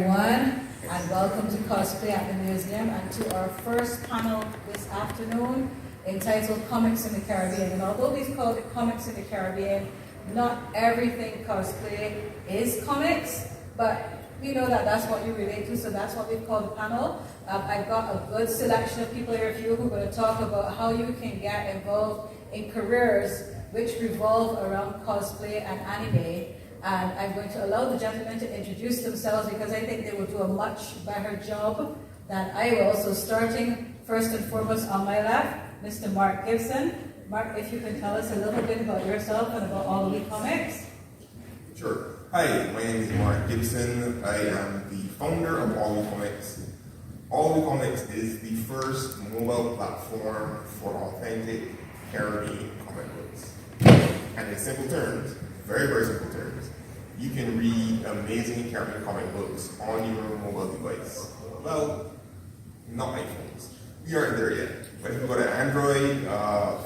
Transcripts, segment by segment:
everyone, and welcome to Cosplay at the Museum and to our first panel this afternoon entitled Comics in the Caribbean. And although we call it Comics in the Caribbean, not everything cosplay is comics, but we know that that's what you relate to, so that's what we've called the panel. I've got a good selection of people here for you who are going to talk about how you can get involved in careers which revolve around cosplay and anime. And I'm going to allow the gentlemen to introduce themselves because I think they will do a much better job than I will. So starting first and foremost on my left, Mr. Mark Gibson. Mark, if you can tell us a little bit about yourself and about All We Comics. Sure. Hi, my name is Mark Gibson. I am the founder of All We Comics. All We Comics is the first mobile platform for authentic Caribbean comic books. And in simple terms, very, very simple terms, you can read amazing Caribbean comic books on your mobile device. Well, not iPhones. We aren't there yet. But if you've got an Android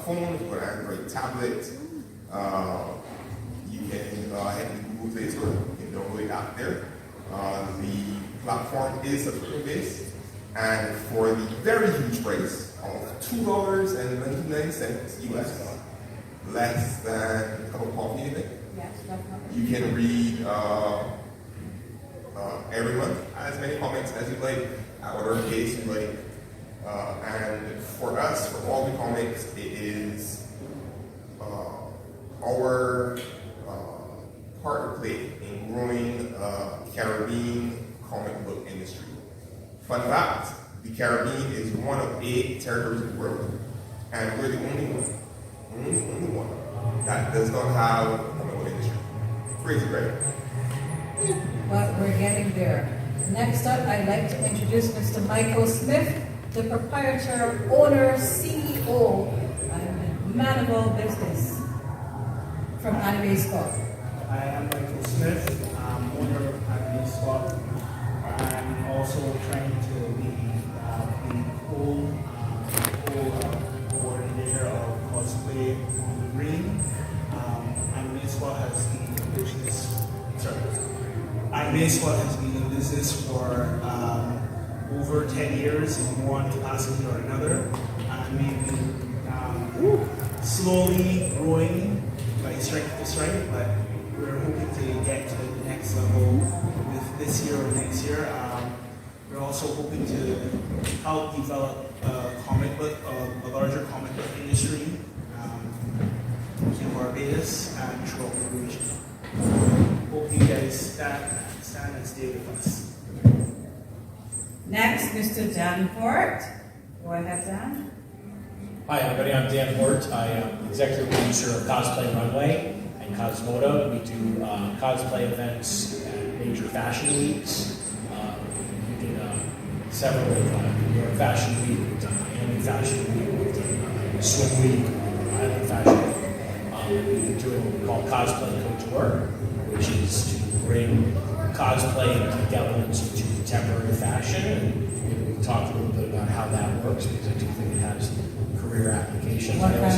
phone, if you've got an Android tablet, you can head to Google Play Store. You can download the app there. The platform is subscription-based, and for the very huge price of $2.99 US, less than a cup of coffee, I think. Yes, definitely. You can read every month as many comics as you like, at whatever pace you like. And for us, for All the Comics, it is our part to play in growing Caribbean comic book industry. Fun fact, the Caribbean is one of 8 territories of the world, and we're the only one that does not have a comic book industry. Crazy, right? But we're getting there. Next up, I'd like to introduce Mr. Michael Smith, the proprietor, owner, CEO, and man of all business from Anime Spot. I am Michael Smith, owner of Anime Spot. I'm also trying to be the coordinator of cosplay on the green. Anime Spot has been in business. Anime Spot has been in business for over 10 years in one capacity or another, and we've been slowly growing by strength to strength, but we're hoping to get to the next level with this year or next year. We're also hoping to help develop a larger comic book industry in Barbados and throughout the region. Hope you guys stand and stay with us. Next, Mr. Dan Hort. Go ahead, Dan. Hi, everybody. I'm Dan Hort. I am executive producer of Cosplay Runway and Cosmoda. We do cosplay events at major fashion weeks. We did several New York Fashion Week. We've done Miami Fashion Week. We've done Swim Week, Island Fashion Week. We've been doing what we call Cosplay Couture, which is to bring cosplay and key elements into contemporary fashion. And we talked a little bit about how that works because I do think it has career applications. What kind of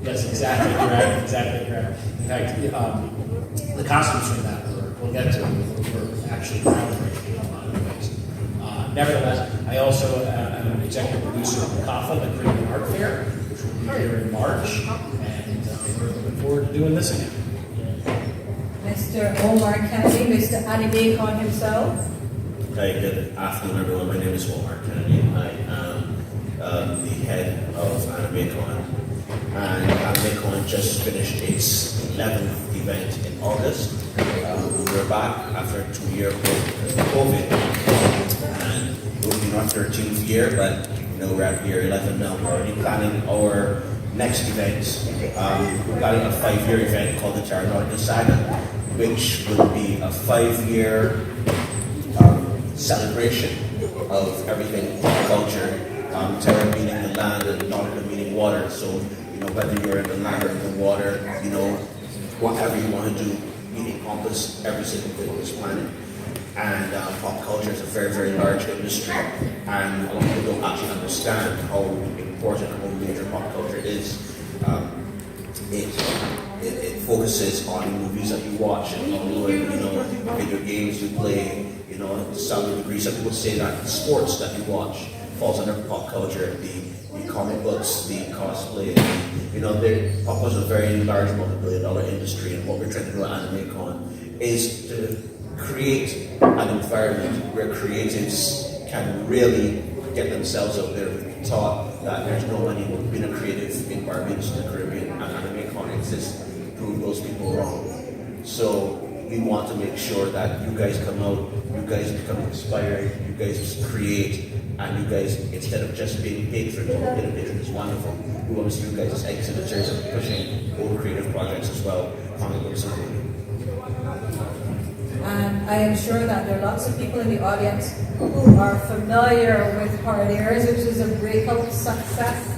Yes, exactly correct. Exactly correct. In fact, the costumes from that we'll get to were actually groundbreaking in a lot of ways. Nevertheless, I also am an executive producer of the CAFA, the Caribbean Art Fair, which will be here in March, and we're looking forward to doing this again. Mr. Omar Kennedy, Mr. AnimeCon himself. Hi, good afternoon, everyone. My name is Omar Kennedy. I am the head of AnimeCon, and AnimeCon just finished its 11th event in August. We're back after a 2-year break because of COVID, and it will be our 13th year, but we're at year 11 now. We're already planning our next event. We're planning a 5-year event called the Terra Saga, which will be a 5-year celebration of everything culture. Terra meaning the land and Nautical meaning water. So, whether you're in the land or in the water, whatever you want to do, we encompass every single thing on this planet. And pop culture is a very, very large industry, and a lot of people don't actually understand how important and how major pop culture is. It it focuses on the movies that you watch and on video games you play. To some degree, some people say that the sports that you watch falls under pop culture, the comic books, the cosplay. Pop culture is a very large multi-billion-dollar industry, and what we're trying to do at AnimeCon is to create an environment where creatives can really get themselves out there. We've been taught that there's no money in being a creative in Barbados and the Caribbean, and AnimeCon exists to prove those people wrong. So we want to make sure that you guys come out, you guys become inspired, you guys create, and you guys, instead of just being patrons, being a patron is wonderful. We want to see you guys as exhibitors and pushing own creative projects as well, comic books included. And I am sure that there are lots of people in the audience who are familiar with Hard Airs, which is a breakout success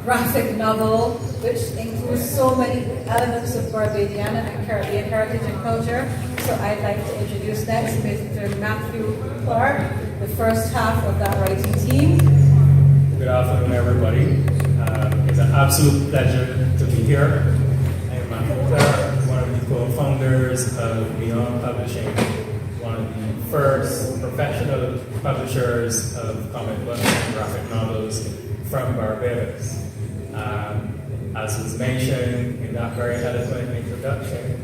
graphic novel, which includes so many elements of Barbadian and Caribbean heritage and culture. So I'd like to introduce next Mr. Matthew Clark, the first half of that writing team. Good afternoon, everybody. It's an absolute pleasure to be here. I am Matthew Clark, one of the co-founders of Beyond Publishing, one of the first professional publishers of comic books and graphic novels from Barbados. As was mentioned in that very eloquent introduction,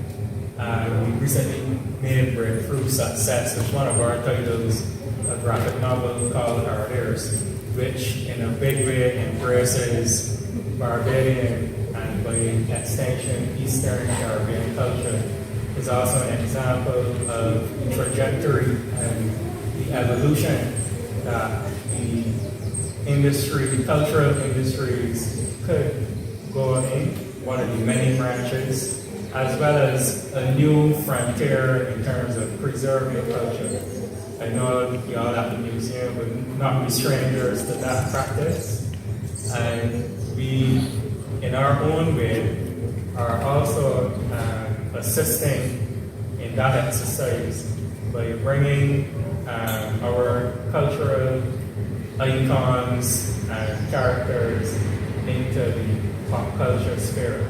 we recently made breakthrough success with one of our titles, a graphic novel called Hard Airs, which in a big way embraces Barbadian and by extension Eastern Caribbean culture. Is also an example of the trajectory and the evolution that the cultural industries could go in, one of the many branches, as well as a new frontier in terms of preserving culture. I know y'all at the museum would not be strangers to that practice, and we, in our own way, are also assisting in that exercise by bringing our cultural icons and characters into the pop culture sphere.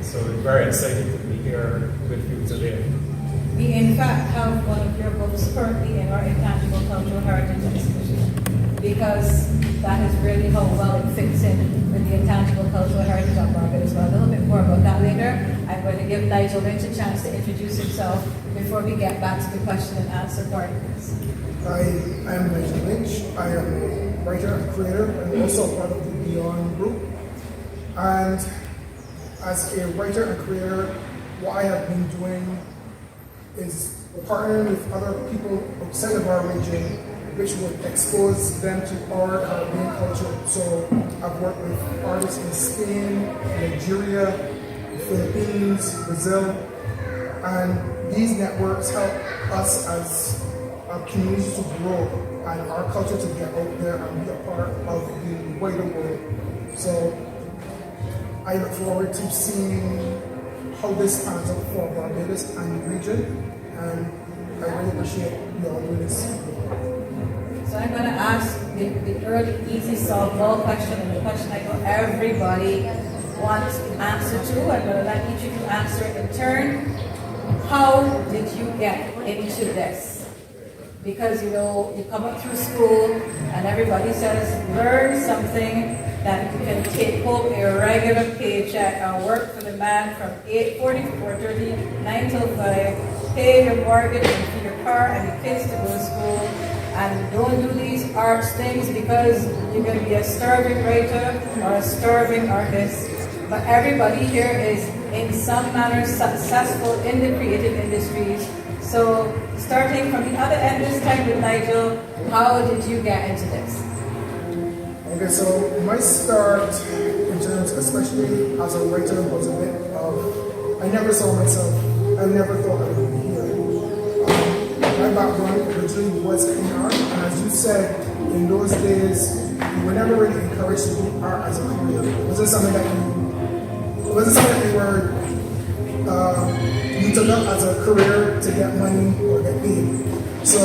So we're very excited to be here with you today. We in fact have one of your books currently in our Intangible Cultural Heritage exhibition, because that is really how well it fits in with the Intangible Cultural Heritage of Barbados. Well, a little bit more about that later. I'm going to give Nigel Lynch a chance to introduce himself before we get back to the question and answer part of this. I am Nigel Lynch. I am a writer and creator and also part of the Beyond group. And as a writer and creator, what I have been doing is partnering with other people outside of our region, which would expose them to our Caribbean culture. So I've worked with artists in Spain, Nigeria, the Philippines, Brazil, and these networks help us as a community to grow and our culture to get out there and be a part of the wider world. So I look forward to seeing how this pans out for Barbados and the region, and I really appreciate you all doing this. So I'm going to ask the early, easy softball question, and the question I know everybody wants to answer to. I'm going to let each of you answer it in turn. How did you get into this? Because you come up through school and everybody says learn something that you can take home a regular paycheck and work for the man from 8:40 to 4:30, 9 till 5, pay your mortgage and for your car and your kids to go to school, and don't do these arts things because you're going to be a starving writer or a starving artist. But everybody here is in some manner successful in the creative industries. So starting from the other end this time with Nigel, how did you get into this? Okay, so my start in terms, especially as a writer, was a bit of, I never saw myself, I never thought I would be here. My background originally was in art, and as you said, in those days, you were never really encouraged to do art as a career. It wasn't something that you were, you took up as a career to get money or get paid. So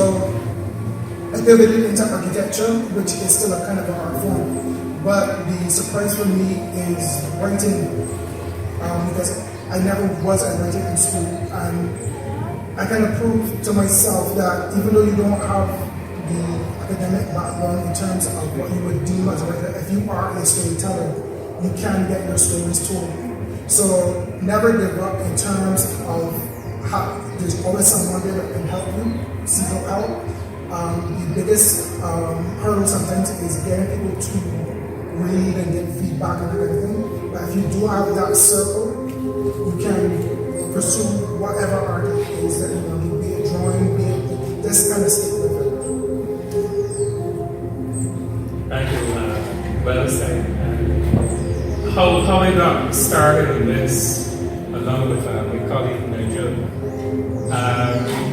I pivoted into architecture, which is still a kind of an art form. But the surprise for me is writing because I never was a writer in school, and I kind of proved to myself that even though you don't have the academic background in terms of what you would deem as a writer, if you are a storyteller, you can get your stories told. So never give up in terms of how there's always someone there that can help you, seek out help. The biggest hurdle sometimes is getting people to read and get feedback and everything. But if you do have that circle, you can pursue whatever art it is that you want to, be it drawing, be it this kind of stick with it. Thank you. Well said. How I got started in this, along with my colleague Nigel.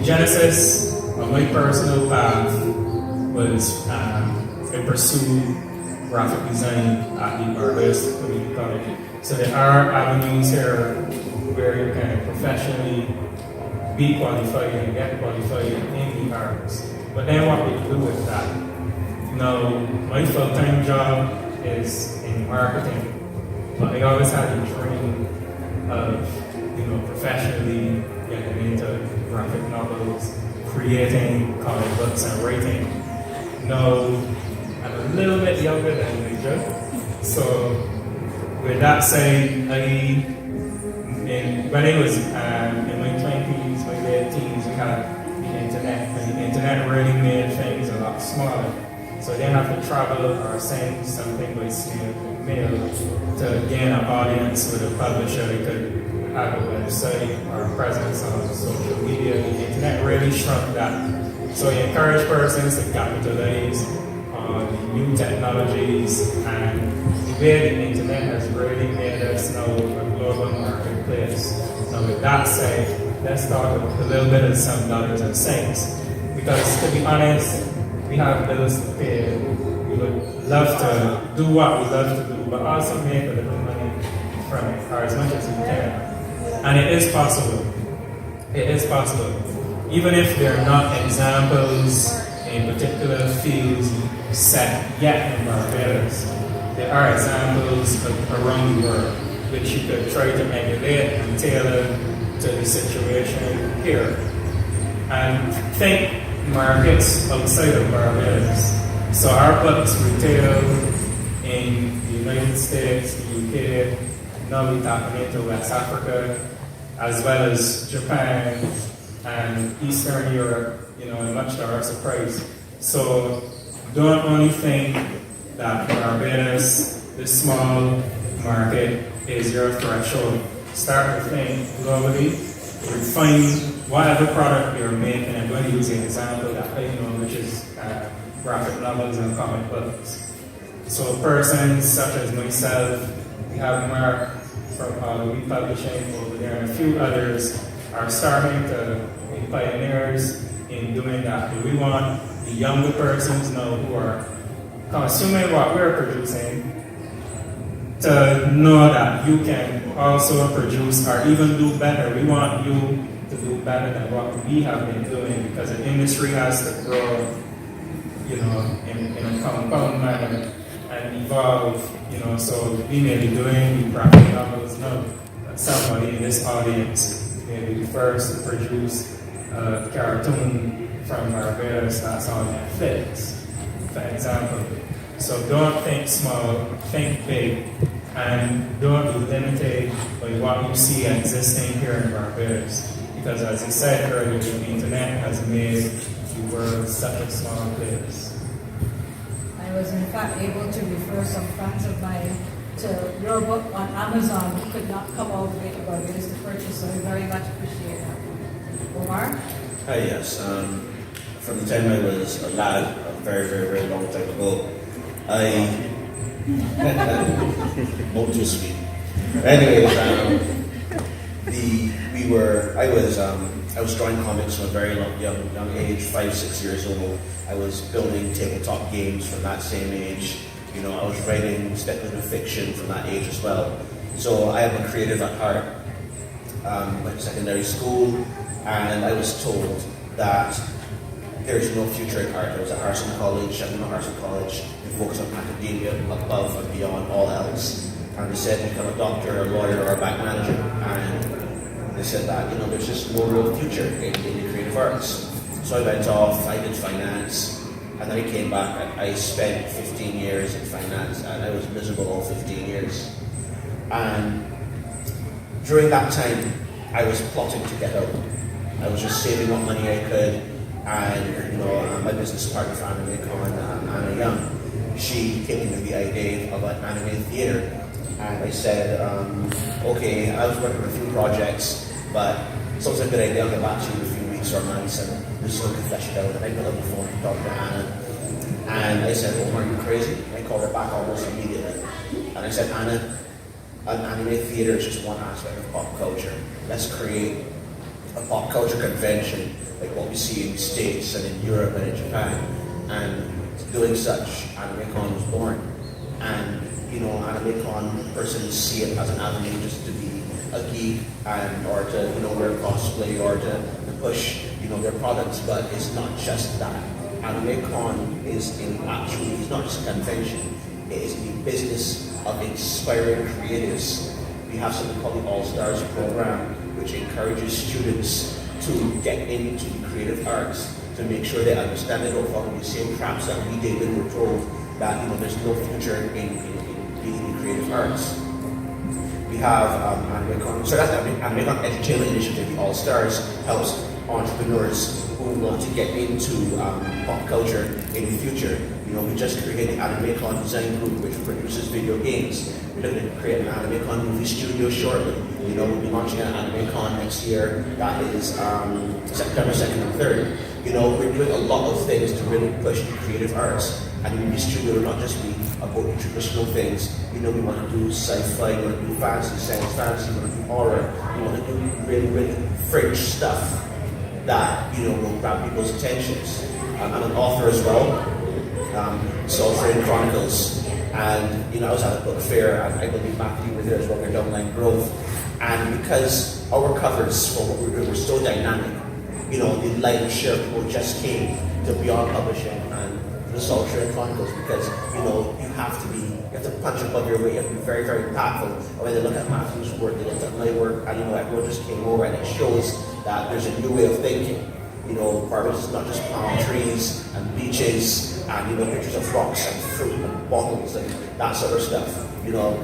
Genesis of my personal path was I pursued graphic design at the Barbados Community College. So there are avenues here where you can professionally be qualified and get qualified in the arts. But then what we do with that? Now, my full-time job is in marketing, but I always had a dream of, professionally getting into graphic novels, creating comic books and writing. Now, I'm a little bit younger than Major, so with that said, when I was in my 20s, my late teens, we had the internet, and the internet really made things a lot smaller. So I didn't have to travel or send something by snail mail to gain an audience with a publisher. I could have a website or a presence on social media. The internet really shrunk that. So I encourage persons to capitalize on new technologies, and the way the internet has really made us now a global marketplace. Now with that said, let's talk a little bit of some dollars and cents. Because to be honest, we have bills to pay. We would love to do what we love to do, but also make a little money from it, or as much as we can. And it is possible. It is possible. Even if there are not examples in particular fields set yet in Barbados, there are examples around the world which you could try to emulate and tailor to the situation here. And think markets outside of Barbados. So our books retail in the United States, the UK, now we're tapping into West Africa, as well as Japan and Eastern Europe, and much to our surprise. So don't only think that Barbados, this small market, is your threshold. Start to think globally, refine whatever product you're making. I'm going to use an example that I know, which is graphic novels and comic books. So persons such as myself, we have Mark from We Publishing over there, and a few others are starting to be pioneers in doing that. We want the younger persons now who are consuming what we're producing to know that you can also produce or even do better. We want you to do better than what we have been doing, because the industry has to grow, in a compound manner and evolve, so we may be doing graphic novels now, but somebody in this audience may be the first to produce a cartoon from Barbados that's on Netflix, for example. So don't think small, think big, and don't be limited by what you see existing here in Barbados. Because as I said earlier, the internet has made the world such a small place. I was in fact able to refer some friends of mine to your book on Amazon who could not come all the way to Barbados to purchase, so I very much appreciate that. Omar? Hi, yes. From the time I was a lad, a very, very, very long time ago, not too sweet. Anyways, I was drawing comics from a very young age, 5-6 years old. I was building tabletop games from that same age. I was writing speculative fiction from that age as well. So I am a creative at heart. Went to secondary school, and I was told that there is no future in art. I was at Harrison College, we focus on academia above and beyond all else. and they said become a doctor, a lawyer, or a bank manager. And they said that there's just no real future in the creative arts. So I went off, I did finance, and then I came back and I spent 15 years in finance, and I was miserable all 15 years. And during that time, I was plotting to get out. I was just saving what money I could, and my business partner for AnimeCon, Anna Young, she came into the idea of an anime theater, and I said, okay, I was working on a few projects, but sounds like a good idea. I'll get back to you in a few weeks or months, and we're still going to flesh it out. And I got on the phone to Dr. Anna, and I said, "Oh, are you crazy?" I called her back almost immediately, and I said, "Anna, an anime theater is just one aspect of pop culture. Let's create a pop culture convention like what we see in the States and in Europe and in Japan." And doing such, AnimeCon was born. And AnimeCon persons see it as an avenue just to be a geek and or to wear cosplay or to push their products, but it's not just that. AnimeCon is it's not just a convention. It is the business of inspiring creatives. We have something called the All-Stars program, which encourages students to get into the creative arts, to make sure they understand it or follow the same traps that we did when we were told that there's no future in being in creative arts. We have AnimeCon, so that's the AnimeCon Entertainment Initiative. The All-Stars helps entrepreneurs who want to get into pop culture in the future. We just created the AnimeCon Design Group, which produces video games. We're looking to create an AnimeCon movie studio shortly. We'll be launching an AnimeCon next year. That is September 2nd and 3rd. We're doing a lot of things to really push the creative arts. And the movie studio will not just be about the traditional things. We want to do sci-fi, we want to do fantasy, science fantasy, we want to do horror. We want to do really, really fringe stuff that will grab people's attentions. I'm an author as well. Sulphurian Chronicles, and I was at a book fair, and I believe Matthew were there as well, Down Line Grove, and because our covers for what we're doing were so dynamic, the lion's share of people just came to Beyond Publishing and the Sulphurian Chronicles, because you have to punch above your weight, you have to be very, very impactful. And when they look at Matthew's work, they look at my work, and everyone just came over, and it shows that there's a new way of thinking. Barbados is not just palm trees and beaches and pictures of rocks and fruit and bottles and that sort of stuff.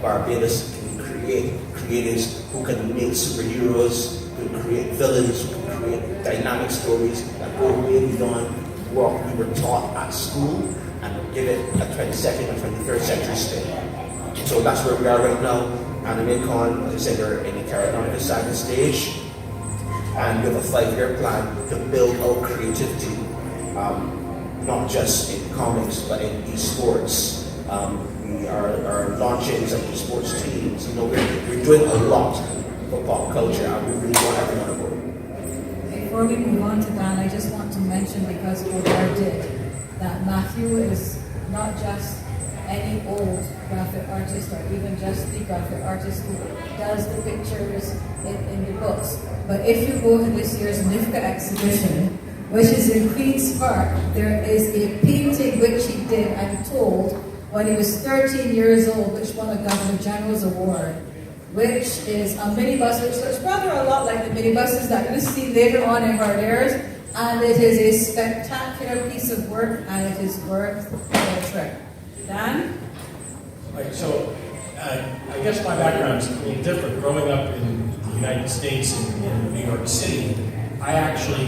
Barbados can create creatives who can make superheroes, who can create villains, who can create dynamic stories that go way beyond what we were taught at school and give it a 22nd or 23rd century spin. So that's where we are right now. AnimeCon, as I said, we're in the Carolina second stage. And we have a 5-year plan to build our creativity, not just in comics, but in esports. We are launching some esports teams. We're doing a lot for pop culture, and we really want everyone on board. Before we move on to Dan, I just want to mention, because Robert did, that Matthew is not just any old graphic artist or even just the graphic artist who does the pictures in the books. But if you go to this year's NIFCA exhibition, which is in Queen's Park, there is a painting which he did, I'm told, when he was 13 years old, which won a Governor General's Award, which is a minibus, which looks rather a lot like the minibuses that you see later on in Hardares, and it is a spectacular piece of work, and it is worth the trip. Dan? Right, so I guess my background is a little different. Growing up in the United States in New York City, I actually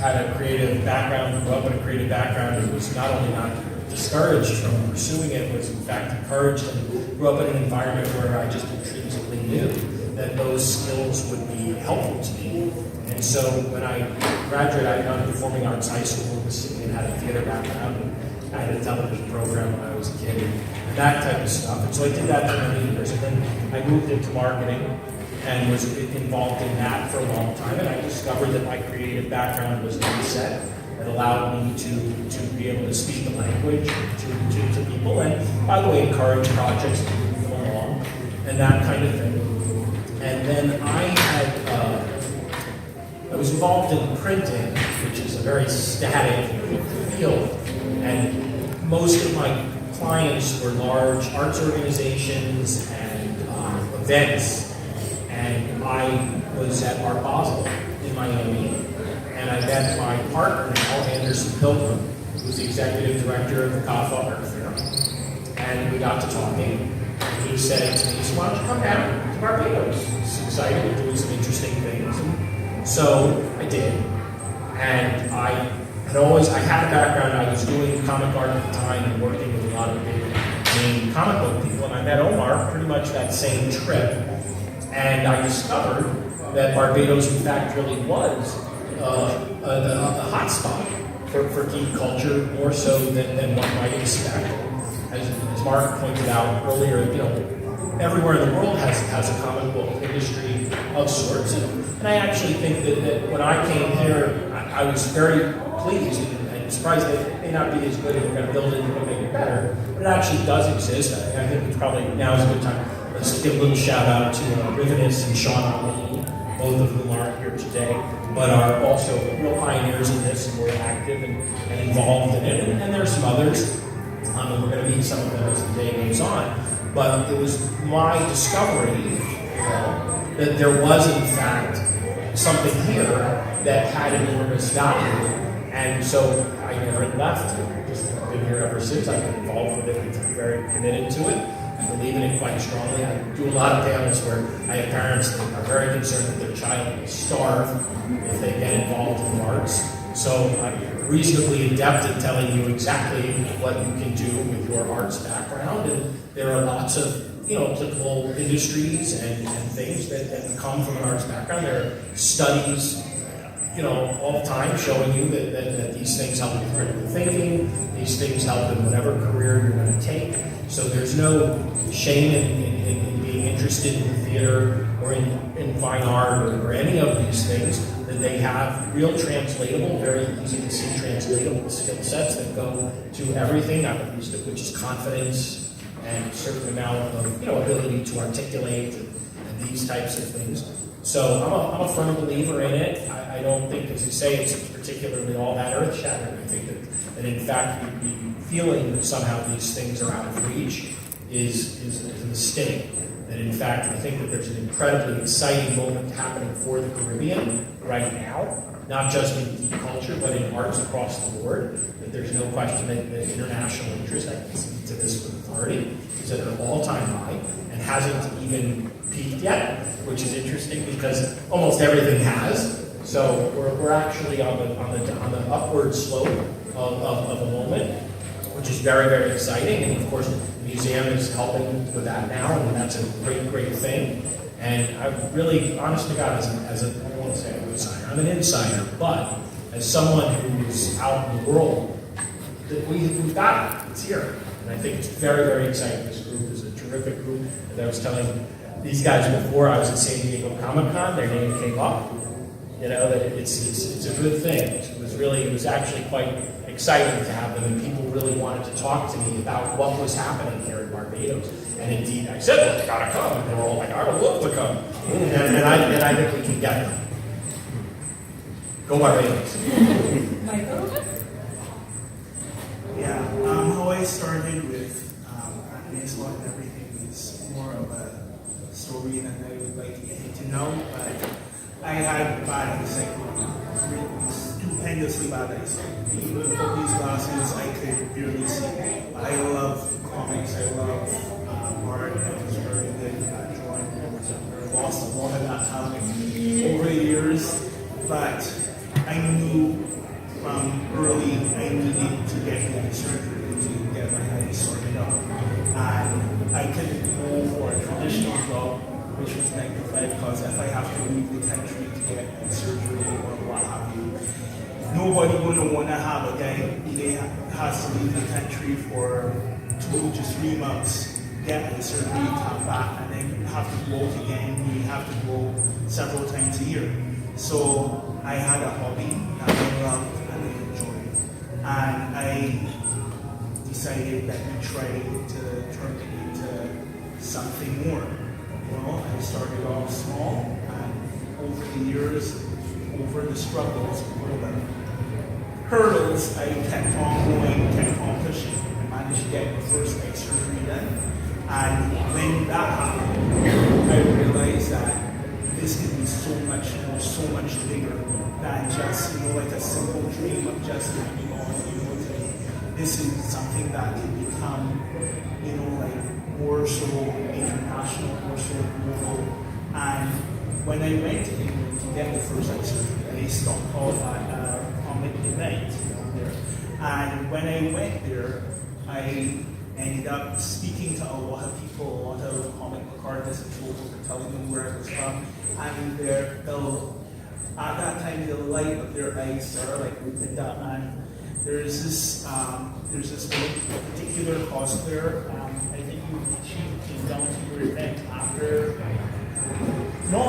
had a creative background, grew up in a creative background, and was not only not discouraged from pursuing it, was in fact encouraged, and grew up in an environment where I just intrinsically knew that those skills would be helpful to me. And so when I graduated, I got into performing arts high school and had a theater background. I had a television program when I was a kid, and that type of stuff. And so I did that for many years. And then I moved into marketing and was involved in that for a long time. And I discovered that my creative background was an asset that allowed me to be able to speak the language to people. And by the way, encourage projects to move them along and that kind of thing. And then I was involved in printing, which is a very static field. And most of my clients were large arts organizations and events, and I was at Art Basel in Miami, and I met my partner now, Anderson Pilgrim, who's the executive director of the CAFA Art Fair, and we got to talking. And he said to me, "So why don't you come down to Barbados? He's excited, we're doing some interesting things." And so I did, and I had a background. I was doing comic art at the time and working with a lot of big name comic book people, and I met Omar pretty much that same trip, and I discovered that Barbados, in fact, really was a hot spot for geek culture, more so than one might expect. As Mark pointed out earlier, everywhere in the world has a comic book industry of sorts, and I actually think that when I came here, I was very pleased and surprised that it may not be as good, and we're going to build it and make it better, but it actually does exist. I think it's probably now is a good time. Let's give a little shout out to Rivinus and Sean Ali, both of whom aren't here today, but are also real pioneers in this, and we're active and involved in it. And there's some others, and we're going to meet some of them as the day goes on. But it was my discovery that there was, in fact, something here that had enormous value. And so I never left. I've just been here ever since. I've been involved with it. I'm very committed to it. I believe in it quite strongly. I do a lot of panels where I have parents that are very concerned that their child will starve if they get involved in the arts. So I'm reasonably adept at telling you exactly what you can do with your arts background. And there are lots of applicable industries and things that come from an arts background. There are studies all the time showing you that these things help with critical thinking, these things help in whatever career you're going to take. So there's no shame in being interested in theater or in fine art or any of these things, that they have real translatable, very easy to see translatable skill sets that go to everything, not the least of which is confidence and a certain amount of ability to articulate and these types of things. So I'm a firm believer in it. I don't think, as you say, it's particularly all that earth-shattering. I think that in fact, the feeling that somehow these things are out of reach is a mistake. That in fact, I think that there's an incredibly exciting moment happening for the Caribbean right now, not just in geek culture, but in arts across the board. That there's no question that international interest, I can speak to this with authority, is at an all-time high and hasn't even peaked yet, which is interesting because almost everything has. So we're actually on the upward slope of a moment, which is very, very exciting. And of course, the museum is helping with that now, and that's a great, great thing. And I really, honest to God, as a I don't want to say I'm an insider, I'm an insider, but as someone who's out in the world, that we've got it. It's here. And I think it's very, very exciting. This group is a terrific group. As I was telling these guys before, I was at San Diego Comic-Con, their name came up. That it's a good thing. It was actually quite exciting to have them, and people really wanted to talk to me about what was happening here in Barbados. And indeed, I said, "Well, you gotta come," and they were all like, "I would love to come," and I think we can get them. Go Barbados. Michael? Yeah, how I started with baseball and everything is more of a story than I would like to get to know, but I had bad eyesight, stupendously bad eyesight. Even with these glasses, I could barely see. I love comics, I love art, I was very good at drawing. I lost a lot of that talent over the years, but I knew from early I needed to get into surgery to get my eyes sorted out. And I couldn't go for a traditional job, which was 9 to 5, because if I have to leave the country to get surgery or what have you, nobody gonna want to have a guy who has to leave the country for 2 to 3 months, get the surgery, come back, and then have to go out again. You have to go several times a year. So I had a hobby that I loved and I enjoyed, and I decided that we tried to turn it into something more. I started off small, and over the years, over the struggles, over the hurdles, I kept on going, kept on pushing. I managed to get the first eye surgery done, and when that happened, I much, so much bigger than just, like a simple dream of just being on, this is something that can become, like more so international, more so global. And when I went to England to get the first surgery, I stopped off at a comic event there. And when I went there, I ended up speaking to a lot of people, a lot of comic book artists and people were telling them where I was from. And at that time, the light of their eyes sort of like opened up. And there's this particular cosplayer. I think she came down to your event after. No,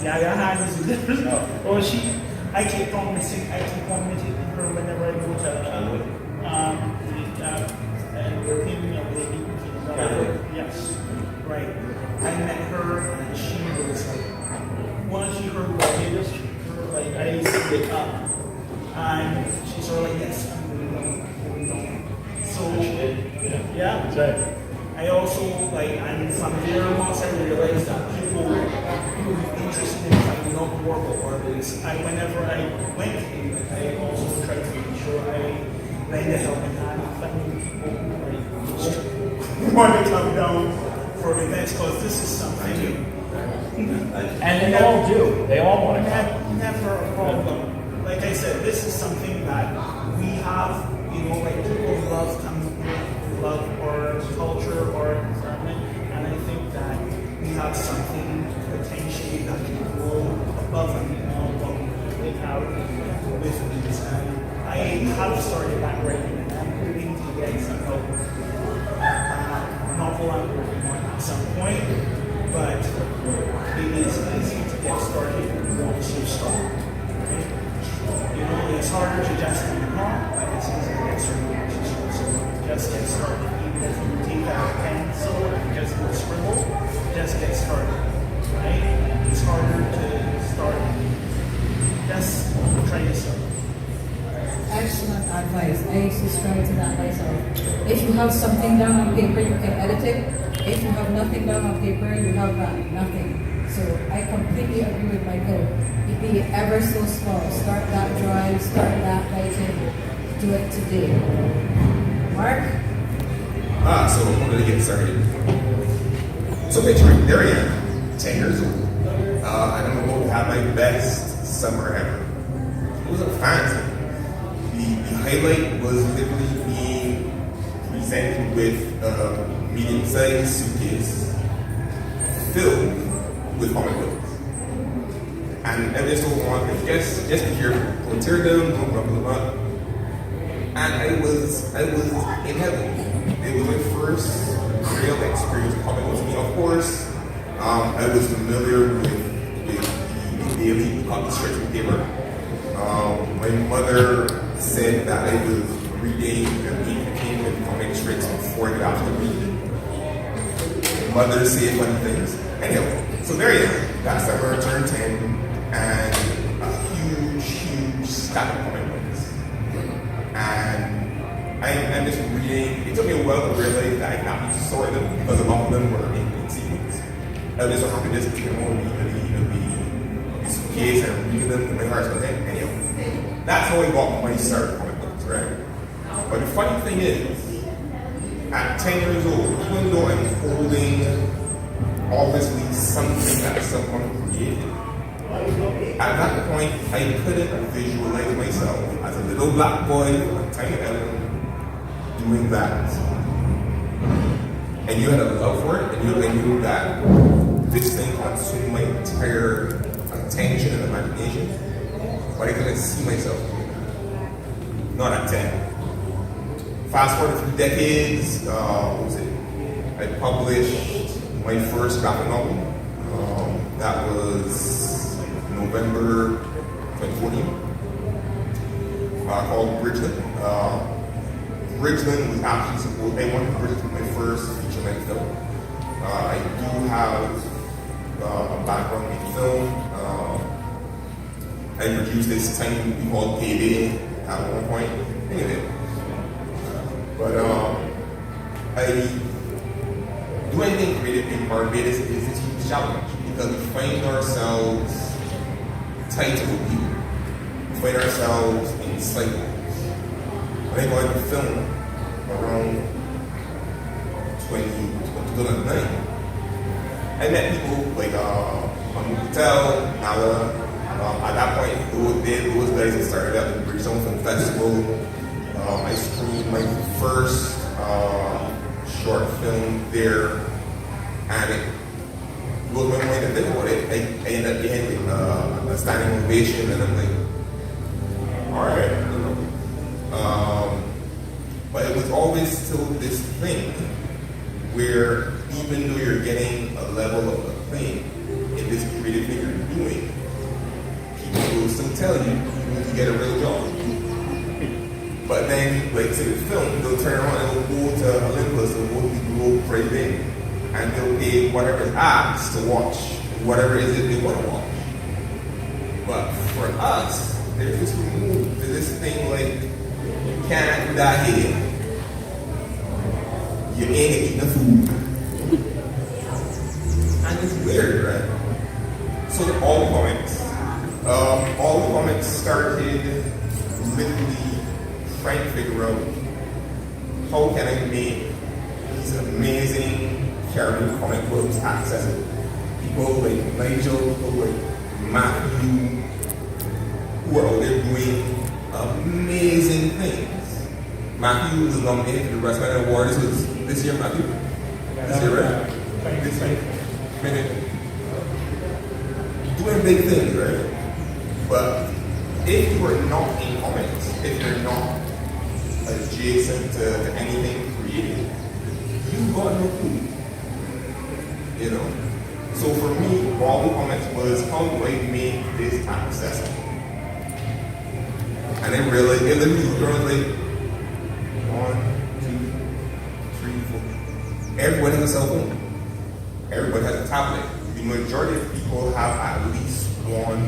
yeah, your hand is different. Oh, I keep on meeting her whenever I go to and European young lady who came down. Yes, right. I met her and she was like, once she heard what I did, her like eyes lit up. And she's sort of like, yes, I'm going down. So, yeah. That's right. I also, and from there, once I realized that people were interested in finding out more about artists, whenever I went in, I also tried to make sure I lend a helping hand in finding people who want to come down for events, because this is something. And they all do. They all want to come. Never a problem. Like I said, this is something that we have, people love our culture, our environment, and I think that we have something potentially that can go above and beyond what we have with these. And I have started that writing, and I'm hoping to get some help with novel I'm working on at some point, but it is easy to get started once you start. Right? It's harder to just be wrong, but it's easy to get started once you start. So just get started. Even if you take out a pencil and just go scribble, just get started. Right? It's harder to start. Just try yourself. Excellent advice. I used to strive to that myself. If you have something down on paper, you can edit it. If you have nothing down on paper, you have nothing. So I completely agree with Michael. It be ever so small. Start that drawing, start that writing. Do it today. Mark? So I'm going to get started. So picturing, there I am, 10 years old. And I'm going to have my best summer ever. It was a fancy. The highlight was literally being presented with a medium-sized suitcase filled with comic books. And I just told one thing, just be careful. Don't tear them, don't blah, blah, blah. And I was in heaven. It was my first real experience with comic books. I mean, of course, I was familiar with the daily comic strips and paper. My mother said that I was reading and being entertained with comic strips before I could actually read. Mothers say funny things. Anyhow, so there you go. That summer I turned 10 and a huge stack of comic books. And I'm just reading. It took me a while to realize that I can actually sort them because a lot of them were in sequence. I was so happy just to the suitcase and reading them in my heart's content. Anyhow, that's how I got my start with comic books, right? But the funny thing is, at 10 years old, even though I'm holding obviously something that someone created, at that point I couldn't visualize myself as a little black boy on a tiny island doing that. And you had a love for it, and you knew that this thing consumed my entire attention and imagination, but I couldn't see myself doing that. Not at 10. Fast forward a few decades, what was it? I published my first graphic novel. That was November 2014, called Bridgeland. Bridgeland was actually supposed, I wanted Bridgeland to be my first feature-length film. I do have a background in film. I produced this tiny movie called Payday at one point. Anyway. But doing anything creative in Barbados is a huge challenge because we find ourselves title we find ourselves in cycles. When I go into film around 2009, I met people like Patel, Nala. At that point, those guys that started up the Bridgestone Film Festival. I screened my first short film there, and it blew my mind to think about it. I ended up getting a standing ovation, and I'm like, all right, you know. But it was always still this thing where even though you're getting a level of acclaim in this creative thing you're doing, people will still tell you need to get a real job. But then, like say the film, they'll turn around and they'll go to Olympus, they'll go to the Globe right then, and they'll pay whatever is asked to watch, whatever it is that they want to watch. But for us, there's this move, there's this thing like, you can't do that here. You ain't eating the food. And it's weird, right? So all the comics started literally trying to figure out how can I make these amazing Caribbean comic books accessible. People like Nigel, people like Matthew, who are out there doing amazing things. Matthew was nominated for the Wrestling Award. This was this year, Matthew? This year, right? This year. Doing big things, right? But if you are not in comics, if you're not adjacent to anything creative, you got no clue. You know? So for me, all the comics was how do I make this accessible? And then realized it literally was like 1, 2, 3, 4. Everybody has a cell phone. Everybody has a tablet. The majority of people have at least one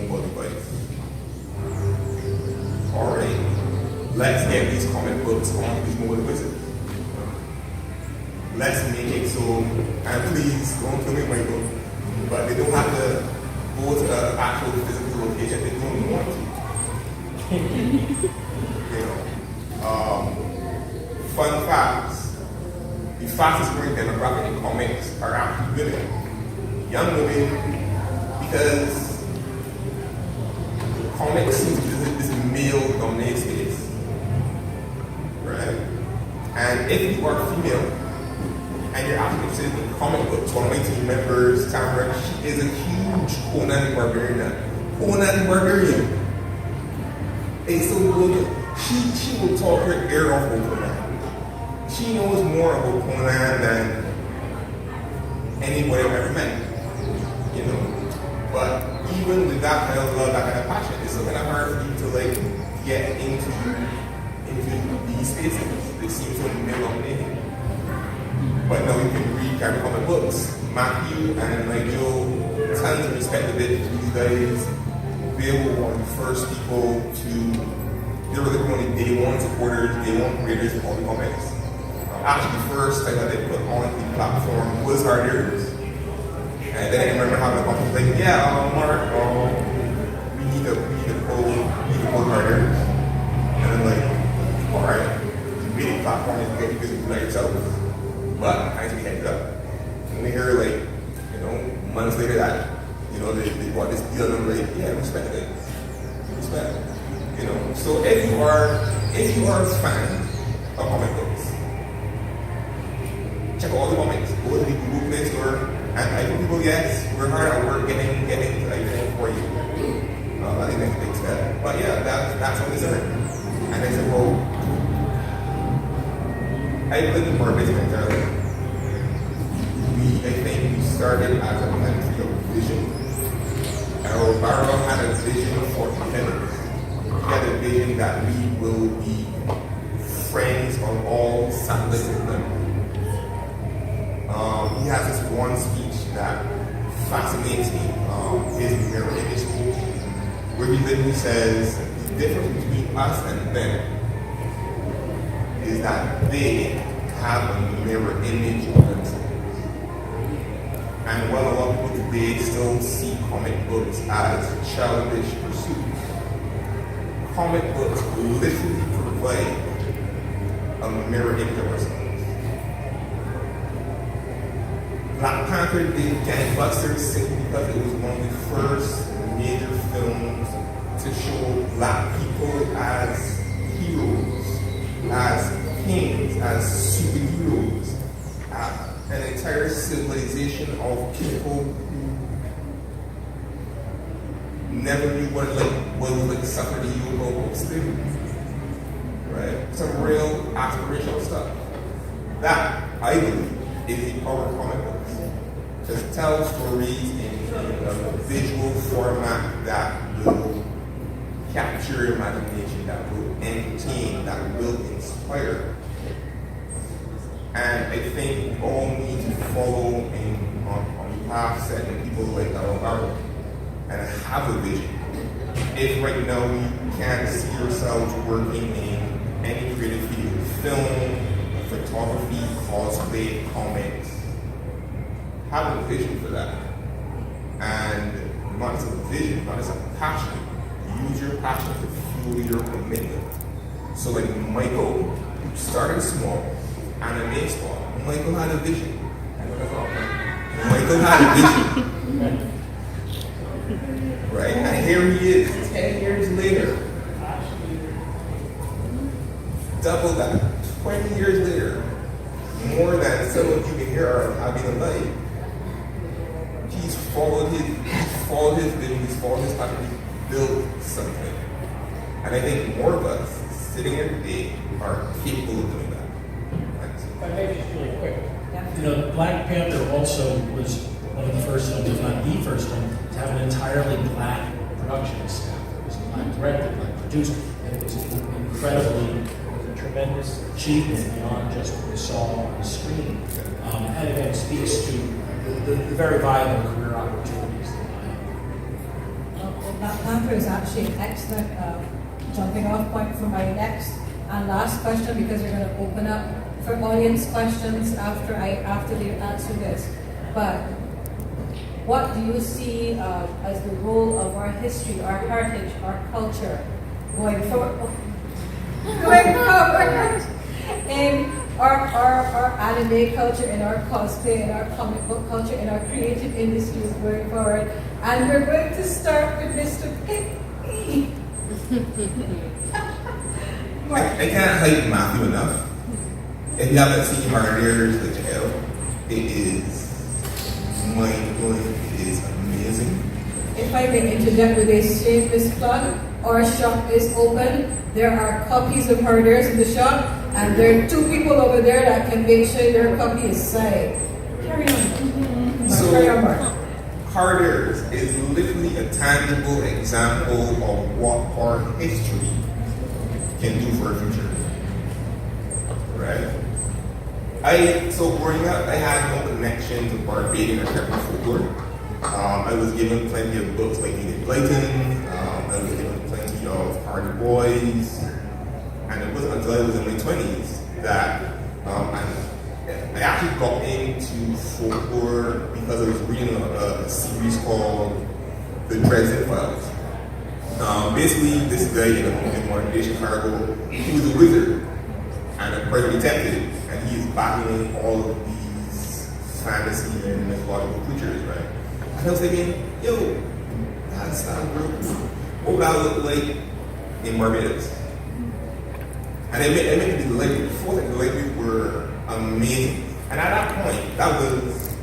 mobile device. Alright, let's get these comic books on these mobile devices. Let's make it so, and please don't kill me, Michael, but they don't have to go to the actual physical location, they don't want to. You know, fun facts. The fastest growing demographic in comics are actually women. Young women, because comics seems to be this male-dominated space. Right? And if you are female, and you're actually interested in comic books, one of my team members, Tamara, she is a huge Conan the Barbarian now. Conan the Barbarian. It's so good. She will talk her ear off about Conan. She knows more about Conan than anybody I've ever met. You know. But even with that kind of love, that kind of passion, it's still kind of hard for you to like get into these spaces. They seem so male-dominated. But now you can read Caribbean comic books. Matthew and Nigel, tons of respect to these guys. They were one of the first people to, they were one of the day one supporters, day one creators of all the comics. Actually, the first thing that they put on the platform was Hard Ears. And then I remember having a conversation like, yeah, Mark, we need to pull Hard Ears. And I'm like, alright, the media platform is good because you do that yourself. But I actually headed up. And we hear like, you know, months later that, you know, they brought this deal and I'm like, yeah, respect it. Respect. You know. So if you are a fan of comic books, check out all the comics. Go to the Google Play Store and I think people, yes, we're hard at work getting everything for you. I think that's a big step. But yeah, that's how they started. And I said, well, I lived in Barbados entirely. I think we started as a country of vision. Our Barrow had a vision for independence. He had a vision that we will be friends on all satellite systems. He has this one speech that fascinates me, his mirror image speech, where he literally says, the difference between us and them is that they have a mirror image of themselves. And while a lot of people today still see comic books as childish pursuits, comic books literally provide a mirror image of ourselves. Black Panther did gangbusters simply because it was one of the first major films to show black people as heroes, as kings, as superheroes, an entire civilization of people who never knew what it was like suffer the yoke of slavery. Right? Some real aspirational stuff. That, I believe, is the power of comic books. Just tell stories in a visual format that will capture your imagination, that will entertain, that will inspire. And I think we all need to follow on the path set that people like our and have a vision. If right now you can't see yourselves working in any creative field, film, photography, cosplay, comics, have a vision for that. And not as a vision, not as a passion. Use your passion to fuel your commitment. So like Michael, who started small, anime small, Michael had a vision. Michael had a vision. Right? And here he is, 10 years later. Double that. 20 years later. More than some of you in here are having a life. He's followed his vision, he's followed his passion, he's built something. And I think more of us sitting here today are capable of doing that. Thanks. If I may just really quick. You know, Black Panther also was one of the first films, if not the first film, to have an entirely black production staff. It was black directed, black produced, and it was incredibly, a tremendous achievement beyond just what we saw on the screen. And again, speaks to the very viable career opportunities that I have. Well, Black Panther is actually an excellent jumping off point for my next and last question, because we're going to open up for audience questions after they answer this. But what do you see as the role of our history, our heritage, our culture going forward? In our anime culture, in our cosplay, in our comic book culture, in our creative industries going forward. And we're going to start with Mr. Pickney. I can't hype Matthew enough. If you haven't seen Martyrs the Tale, it is mind-blowing, it is amazing. If I may interject with a shameless plug, our shop is open. There are copies of Herders in the shop, and there are 2 people over there that can make sure their copy is signed. Carry on. Carry on, Mark. Herders is literally a tangible example of what our history can do for our future. Right? So growing up, I had no connection to Barbadian or Caribbean folklore. I was given plenty of books like Edith Blyton. I was given plenty of Hardy Boys. And it wasn't until I was in my 20s that I actually got into folklore because I was reading a series called The Dresden Files. Basically, this guy in modern day Chicago, he was a wizard and a private detective, and he's battling all of these fantasy and mythological creatures, right? And I was thinking, yo, that sounds real cool. What would that look like in Barbados? And I made the libraries. Before that, the libraries were amazing. And at that point, that was,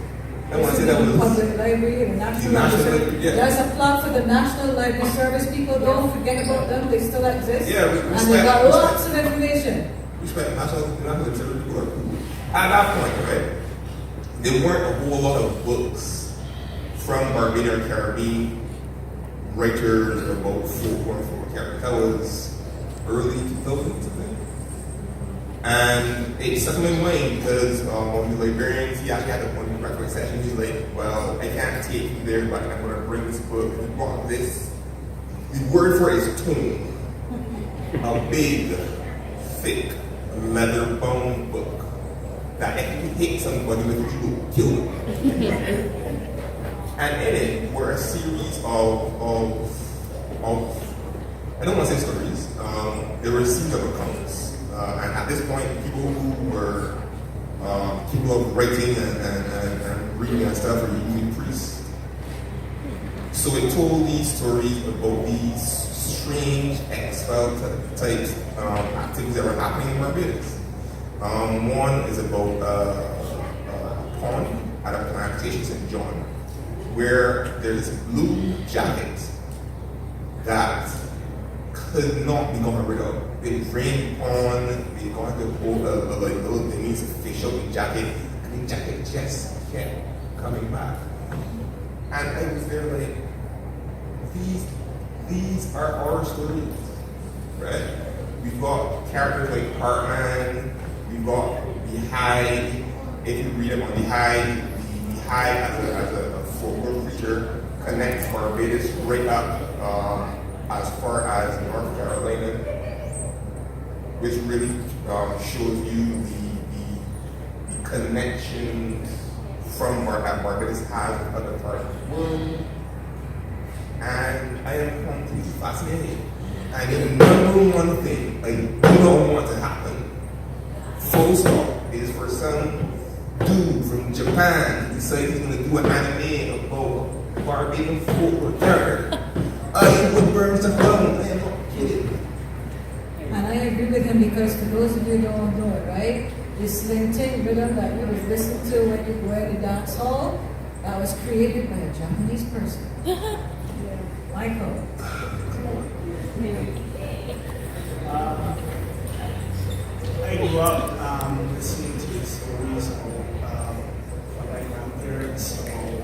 I want to say that was Public Library and National Library. Yeah. There's a plug for the National Library Service people. Don't forget about them. They still exist. Yeah, and they got lots of information. Respect National Library Service people are cool. At that point, right, there weren't a whole lot of books from Barbados or Caribbean writers about folklore and folklore characters. That was early 2000s, I think. And it stuck in my mind because one of the librarians, he actually had one breakfast session. He's like, well, I can't take you there, but I'm going to bring this book. And he brought this. The word for it is tome. A big, thick, leather-bound book that if you hit somebody with it, you will kill them. And in it were a series of I don't want to say stories. There were a series of accounts, and at this point, people who were capable of writing and reading and stuff were usually priests. So it told these stories about these strange X-File type activities that were happening in Barbados. One is about a pond at a plantation in St. John, where there's a blue jacket that could not be gotten rid of. It rained on, they got to hold like little thingies to fish out the jacket, and the jacket just kept coming back. And I was there like, these are our stories, right? We've got characters like Heartman, we've got the Hide. If you read about the Hide, the Hide as a folklore creature connects Barbados right up as far as North Carolina, which really shows you the connection from that Barbados has with other parts of the world. And I am completely fascinated. And the number one thing I do not want to happen, full stop, is for some dude from Japan to decide he's going to do an anime about Barbadian folklore character. I would burn some down. I am not kidding. And I agree with him because for those of you who don't know, right, this slinting rhythm that you was listening to when you were in the dance hall, that was created by a Japanese person. Michael. I grew up listening to the stories of my grandparents about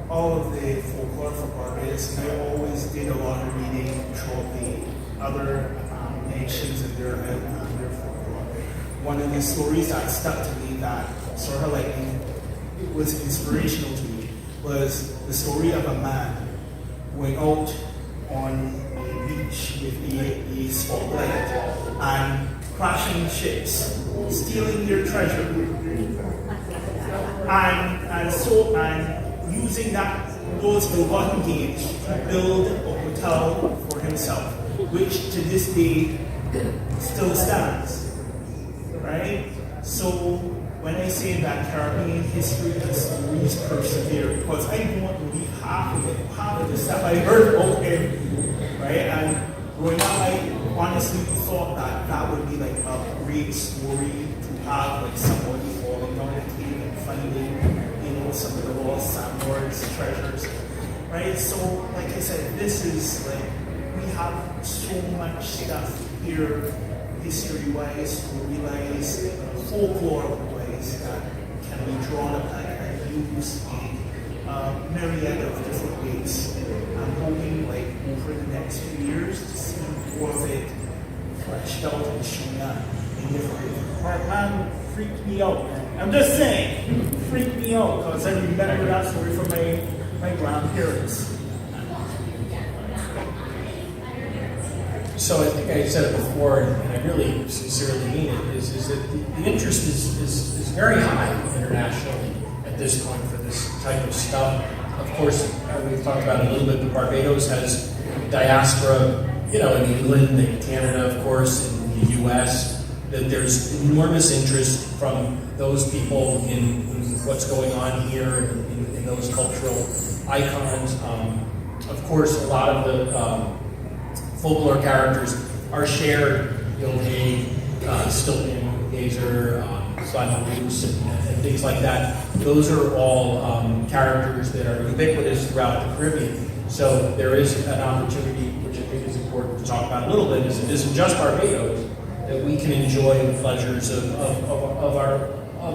all of the folklore from Barbados, and I always did a lot of reading throughout the other nations and their folklore. One of the stories that stuck to me that sort of like it was inspirational to me was the story of a man going out on a beach with a spotlight and crashing ships, stealing their treasure, and using those ill-gotten gains to build a hotel for himself, which to this day still stands. Right? So when I say that Caribbean history and stories persevere, because I don't believe half of the stuff I heard about him, right? And growing up, I honestly thought that would be like a great story to have, like somebody falling down a cave and finding, some of the lost sandboards, treasures, right? So, like I said, this is like, we have so much stuff here, history-wise, story-wise, folklore-wise, that can be drawn upon and used in myriad of different ways. I'm hoping, like, over the next few years, to see more of it fleshed out and shown up in different ways. Heartman freaked me out. I'm just saying, freaked me out, because I remember that story from my grandparents. So I think I said it before, and I really sincerely mean it, is that the interest is very high internationally at this point for this type of stuff. Of course, we've talked about it a little bit, but Barbados has diaspora, in England and Canada, of course, in the U.S., that there's enormous interest from those people in what's going on here, in those cultural icons. Of course, a lot of the folklore characters are shared. Stilton, Gazer, Simon Roos, and things like that. Those are all characters that are ubiquitous throughout the Caribbean. So there is an opportunity, which I think is important to talk about a little bit, is it isn't just Barbados, that we can enjoy the pleasures of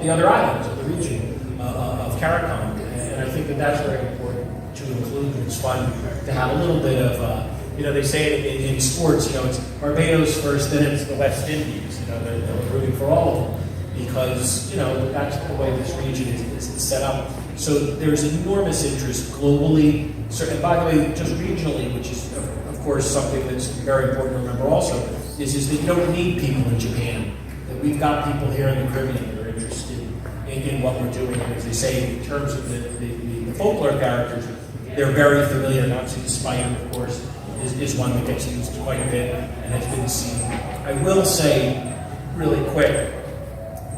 the other islands of the region, of CARICOM. And I think that that's very important to include. It's fun to have a little bit of they say it in sports, it's Barbados first, then it's the West Indies. They're rooting for all of them because, that's the way this region is set up. So there's enormous interest globally, and by the way, just regionally, which is, of course, something that's very important to remember also, is that you don't need people in Japan that we've got people here in the Caribbean that are interested in what we're doing. And as they say, in terms of the folklore characters, they're very familiar. Nancy the Spider, of course, is one that gets used quite a bit and has been seen. I will say, really quick,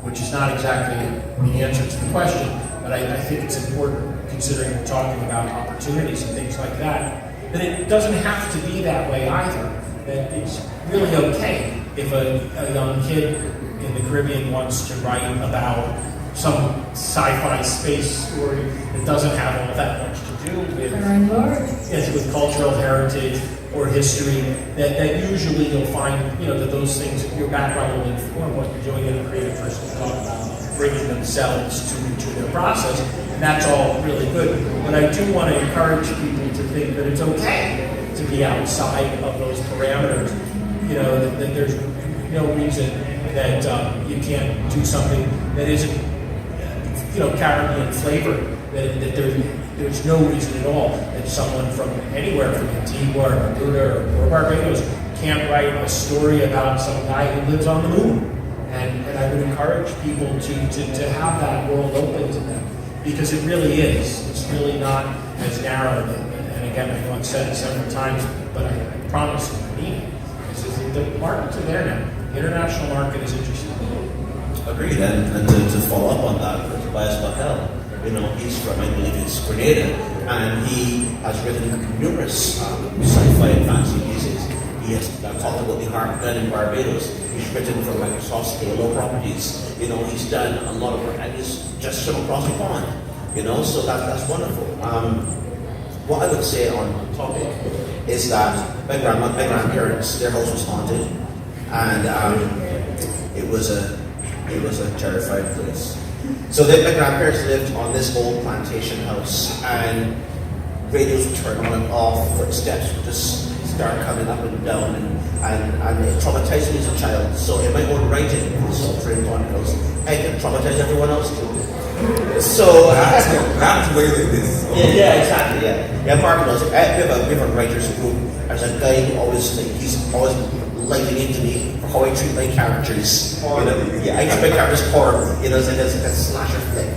which is not exactly the answer to the question, but I think it's important, considering we're talking about opportunities and things like that it doesn't have to be that way either. That it's really okay if a young kid in the Caribbean wants to write about some sci-fi space story that doesn't have all that much to do with cultural heritage or history, that usually you'll find, that those things, your background will inform what you're doing, and a creative person will talk about bringing themselves to their process, and that's all really good. But I do want to encourage people to think that it's okay to be outside of those parameters. That there's no reason that you can't do something that isn't Caribbean flavor, that there's no reason at all that someone from anywhere, from Antigua or Bermuda or Barbados, can't write a story about some guy who lives on the moon. And I would encourage people to have that world open to them, because it really is. It's really not as narrow. And again, I know I've said it several times, but I promise you, I mean it. The markets are there now. The international market is interested. Agreed, and to follow up on that, Tobias Backel, he's from, I believe it's Grenada, and he has written numerous sci-fi and fantasy pieces. He has talked about the Heart Gun in Barbados. He's written for Microsoft's Halo properties. He's done a lot of work, and he's just from across the pond. So that's wonderful. What I would say on topic is that my grandparents, their house was haunted, and it was a terrifying place. So my grandparents lived on this old plantation house, and radios would turn on and off, footsteps would just start coming up and down, and it traumatized me as a child. So in my own writing, so trained on girls, I can traumatize everyone else too. So that's where it is. Yeah, exactly. Yeah. Mark knows it. We have a writers group. There's a guy who he's always lighting into me for how I treat my characters. I treat my characters horribly. It's like a slasher flick.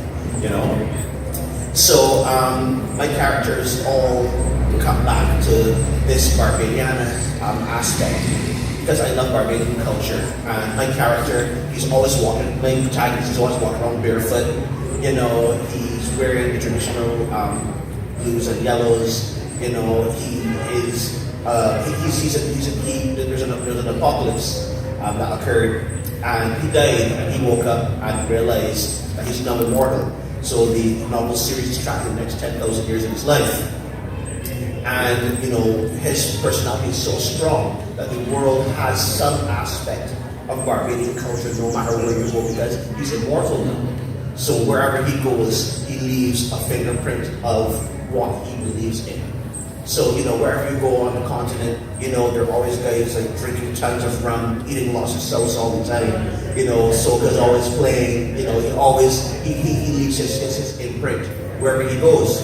So my characters all come back to this Barbadiana aspect, because I love Barbadian culture. And my character, he's always walking. My protagonist is always walking around barefoot. He's wearing the traditional blues and yellows. There's an apocalypse that occurred, and he died, and he woke up and realized that he's now immortal. So the novel series is tracking the next 10,000 years of his life. And, his personality is so strong that the world has some aspect of Barbadian culture no matter where you go, because he's immortal now. So wherever he goes, he leaves a fingerprint of what he believes in. So, wherever you go on the continent, there are always guys like drinking tons of rum, eating lots of sauce all the time. Soca's always playing, he leaves his imprint wherever he goes.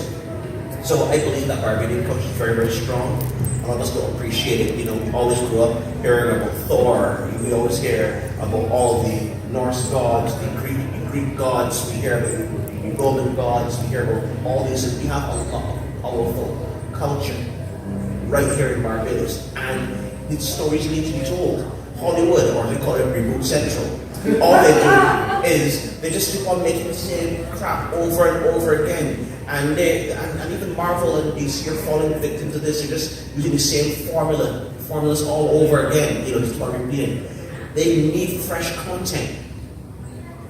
So I believe that Barbadian culture is very, very strong. A lot of us don't appreciate it. We always grew up hearing about Thor. We always hear about all the Norse gods, the Greek gods. We hear about the Roman gods. We hear about all these. We have a lot of powerful culture right here in Barbados, and the stories need to be told. Hollywood, or they call it Reboot Central, all they do is they just keep on making the same crap over and over again. And even Marvel and DC are falling victim to this. They're just using the same formulas all over again. Just about repeating. They need fresh content.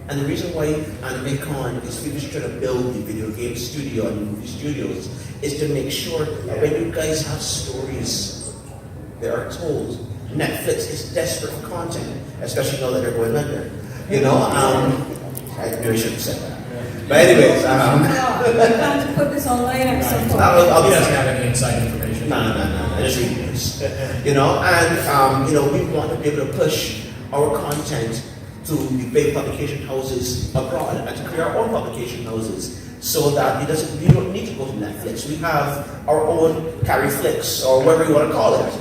And the reason why AnimeCon is just trying to build the video game studio and movie studios is to make sure that when you guys have stories that are told, Netflix is desperate for content, especially now that they're going under. I really shouldn't have said that. But anyways, you plan to put this online at some point. He doesn't have any inside information. No. I just read news. We want to be able to push our content to the big publication houses abroad and to create our own publication houses, so that you don't need to go to Netflix. We have our own Carryflix, or whatever you want to call it.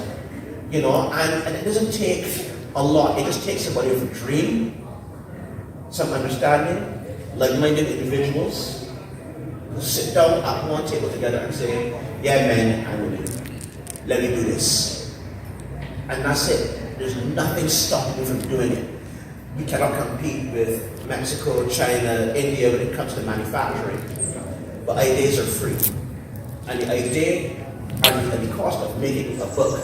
And it doesn't take a lot. It just takes somebody with a dream some understanding, like-minded individuals who sit down at one table together and say, yeah, men and women, let me do this. And that's it. There's nothing stopping you from doing it. We cannot compete with Mexico, China, India when it comes to manufacturing. But ideas are free. And the idea and the cost of making a book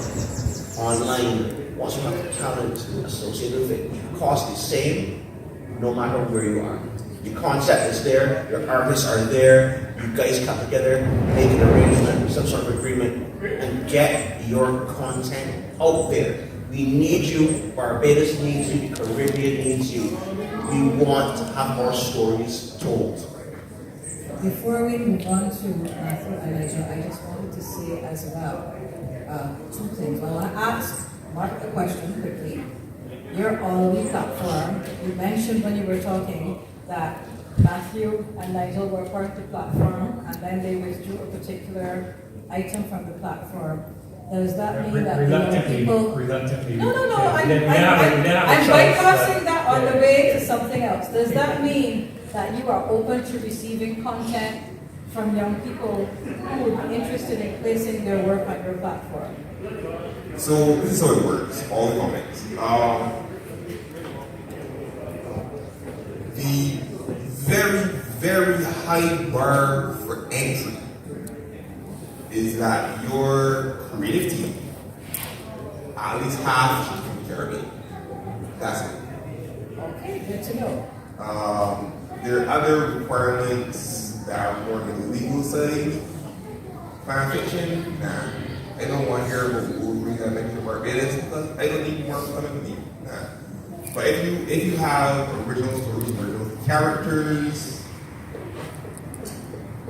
online, once you have the talent associated with it, costs the same no matter where you are. The concept is there, your artists are there, you guys come together, make an arrangement, some sort of agreement, and get your content out there. We need you, Barbados needs you, the Caribbean needs you. We want to have our stories told. Before we move on to Matthew and Elijah, I just wanted to say as well two things. Well, I want to ask Mark a question quickly. Your all-we platform, you mentioned when you were talking that Matthew and Nigel were part of the platform and then they withdrew a particular item from the platform. Does that mean that people... Reluctantly. No, I'm bypassing that on the way to something else. Does that mean that you are open to receiving content from young people who would be interested in placing their work on your platform? So this is how it works, all the comics. The very, very high bar for entry is that your creative team at least half should come to Caribbean. That's it. Okay, good to know. There are other requirements that are more on the legal side. Fan fiction, nah. I don't want to hear about Wolverine that makes you Barbados because I don't need more coming with me. Nah. But if you have original stories, original characters,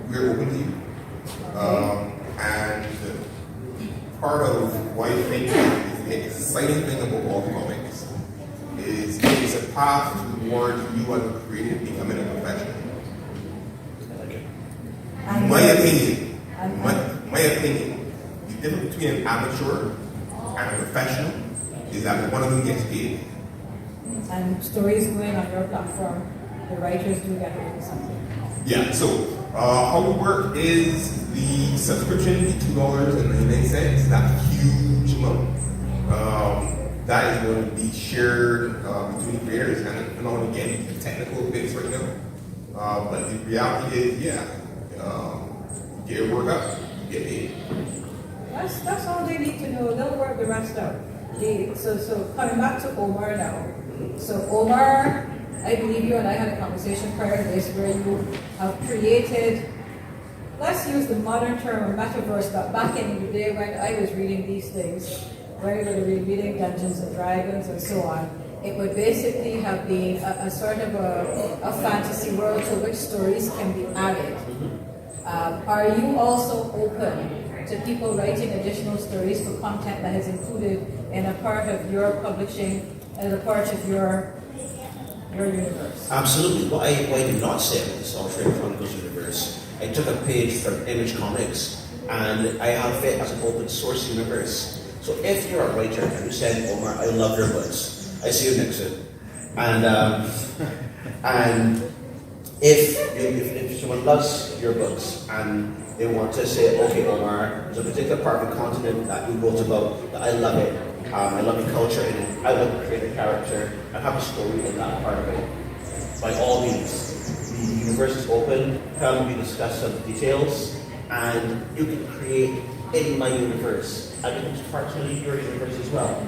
we're open to you. And part of why I think is the exciting thing about all the comics is it's a path toward you as a creator becoming a professional. My opinion, the difference between an amateur and a professional is that one of them gets paid. And stories going on your platform, the writers do get paid something. Yeah, so how we work is the subscription, the $2.99, that's a huge amount. That is going to be shared between creators, and I don't want to get into technical bits right now. But the reality is, you get your work up, you get paid. That's all they need to know. They'll work the rest out. So coming back to Omar now. So Omar, I believe you and I had a conversation prior to this where you have created, let's use the modern term of metaverse, but back in the day when I was reading these things, regularly reading Dungeons and Dragons and so on, it would basically have been a sort of a fantasy world to which stories can be added. Are you also open to people writing additional stories for content that is included in a part of your publishing, as a part of your universe? Absolutely. What I did not say about this Alternate Chronicles universe, I took a page from Image Comics and I have it as an open source universe. So if you're a writer and you said, Omar, I love your books, I see you next to it. And if someone loves your books and they want to say, okay, Omar, there's a particular part of the continent that you wrote about, that I love it, I love the culture in it, I want to create a character, I have a story in that part of it. By all means, the universe is open, come, we discuss some details, and you can create in my universe. I can partially your universe as well.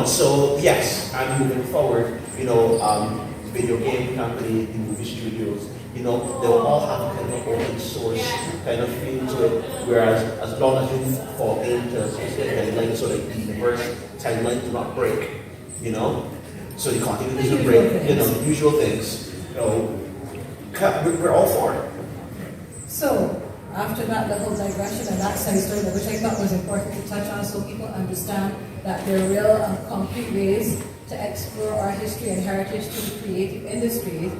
So yes, I'm moving forward, video game company, the movie studios, they'll all have kind of open source kind of feel to it, whereas as long as you fall into a specific timeline, so that the universe timeline do not break, so the continuity doesn't break, usual things, we're all for it. So, after that little digression and that side story, which I thought was important to touch on so people understand that there are real and concrete ways to explore our history and heritage through creative industries.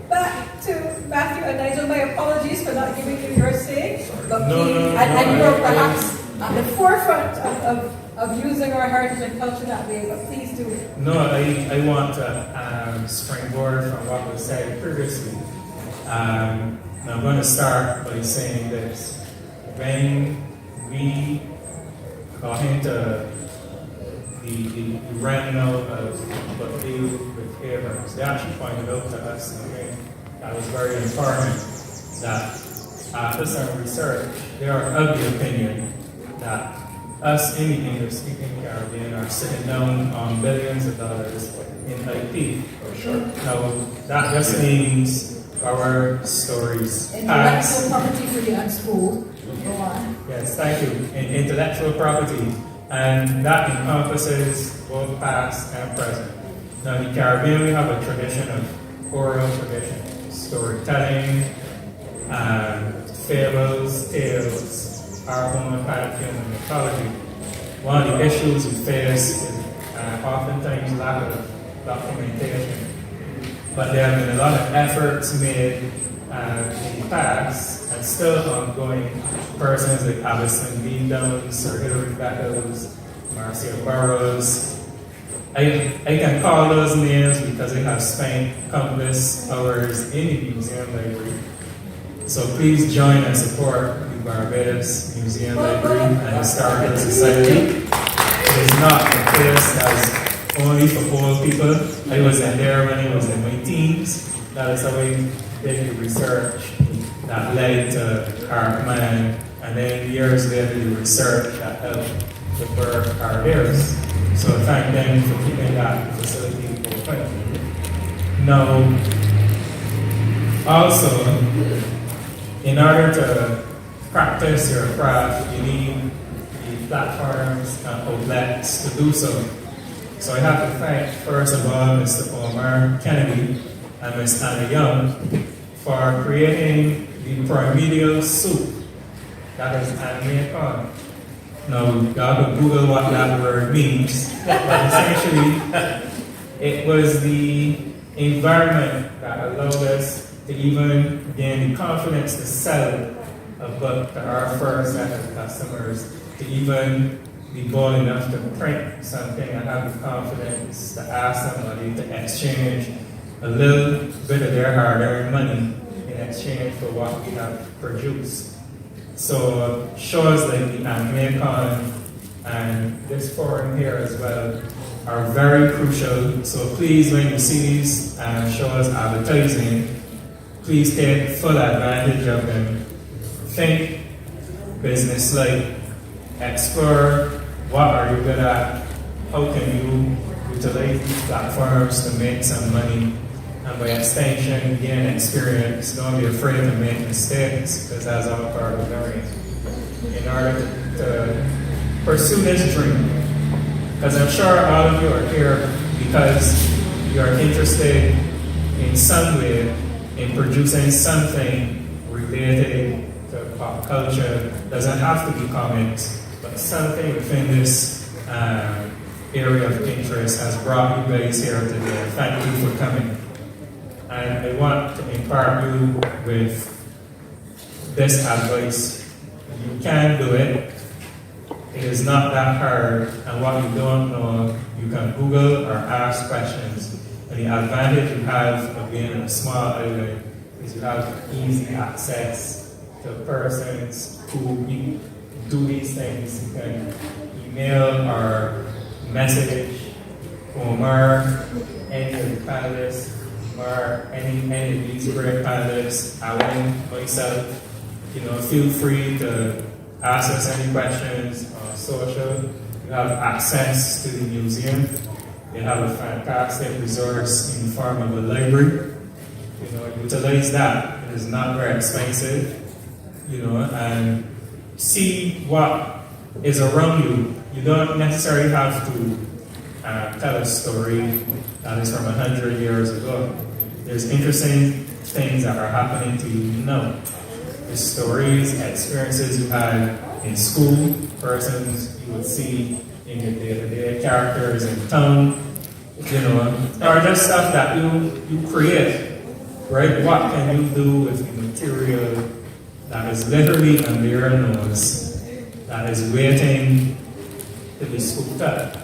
Back to Matthew and Nigel, my apologies for not giving you your say, but you were perhaps at the forefront of using our heritage and culture that way, but please do. No, I want to springboard from what was said previously. And I'm going to start by saying this. When we got into the realm of what they do with favors, they actually pointed out to us in a way that was very important, that after some research, they are of the opinion that us in the English-speaking Caribbean are sitting down on billions of dollars in IP. Now, that just means our stories Intellectual property for the unschooled. Go on. Yes, thank you. In intellectual property, and that encompasses both past and present. Now, in the Caribbean, we have a tradition of oral tradition, storytelling, fables, tales, our own kind of human mythology. One of the issues we face is oftentimes lack of documentation. But there have been a lot of efforts made in the past and still ongoing. Persons like Alison B. Downs, Sir Hilary Beckles, Marcia Burroughs. I can call those names because they have spent countless hours in the museum library. So please join and support the Barbados Museum Library and Historical Society. It is not a place that's only for old people. I was in there when I was in my teens. That is how I did the research that led to Cartman, and then years later the research that helped to birth our heirs. So thank them for keeping that facility open. Now, also, in order to practice your craft, you need the platforms and outlets to do so. So I have to thank, first of all, Mr. Omar Kennedy and Ms. Anna Young for creating the primordial soup that is anime con. Now, you have to Google what that word means, but essentially, it was the environment that allowed us to even gain the confidence to sell a book to our first set of customers, to even be bold enough to print something and have the confidence to ask somebody to exchange a little bit of their hard-earned money in exchange for what we have produced. So shows like the AnimeCon and this forum here as well are very crucial. So please, when you see these shows advertising, please take full advantage of them. Think business-like, explore what are you good at, how can you utilize these platforms to make some money, and by extension, gain experience. Don't be afraid to make mistakes, because that's all part of learning. In order to pursue this dream, because I'm sure all of you are here because you are interested in some way in producing something related to pop culture. Doesn't have to be comics, but something within this area of interest has brought you guys here today. Thank you for coming. And I want to impart you with this advice. You can do it. It is not that hard. And what you don't know, you can Google or ask questions. And the advantage you have of being in a small island is you have easy access to persons who do these things. You can email or message Omar, any of the panelists, or any of these great panelists, Alan, myself. Feel free to ask us any questions on social. You have access to the museum. You have a fantastic resource in the form of a library. Utilize that. It is not very expensive. And see what is around you. You don't necessarily have to tell a story that is from 100 years ago. There's interesting things that are happening to you now. The stories, experiences you had in school, persons you would see in your day-to-day, characters in town, or just stuff that you create, right? What can you do with the material that is literally under your nose, that is waiting to be scooped up,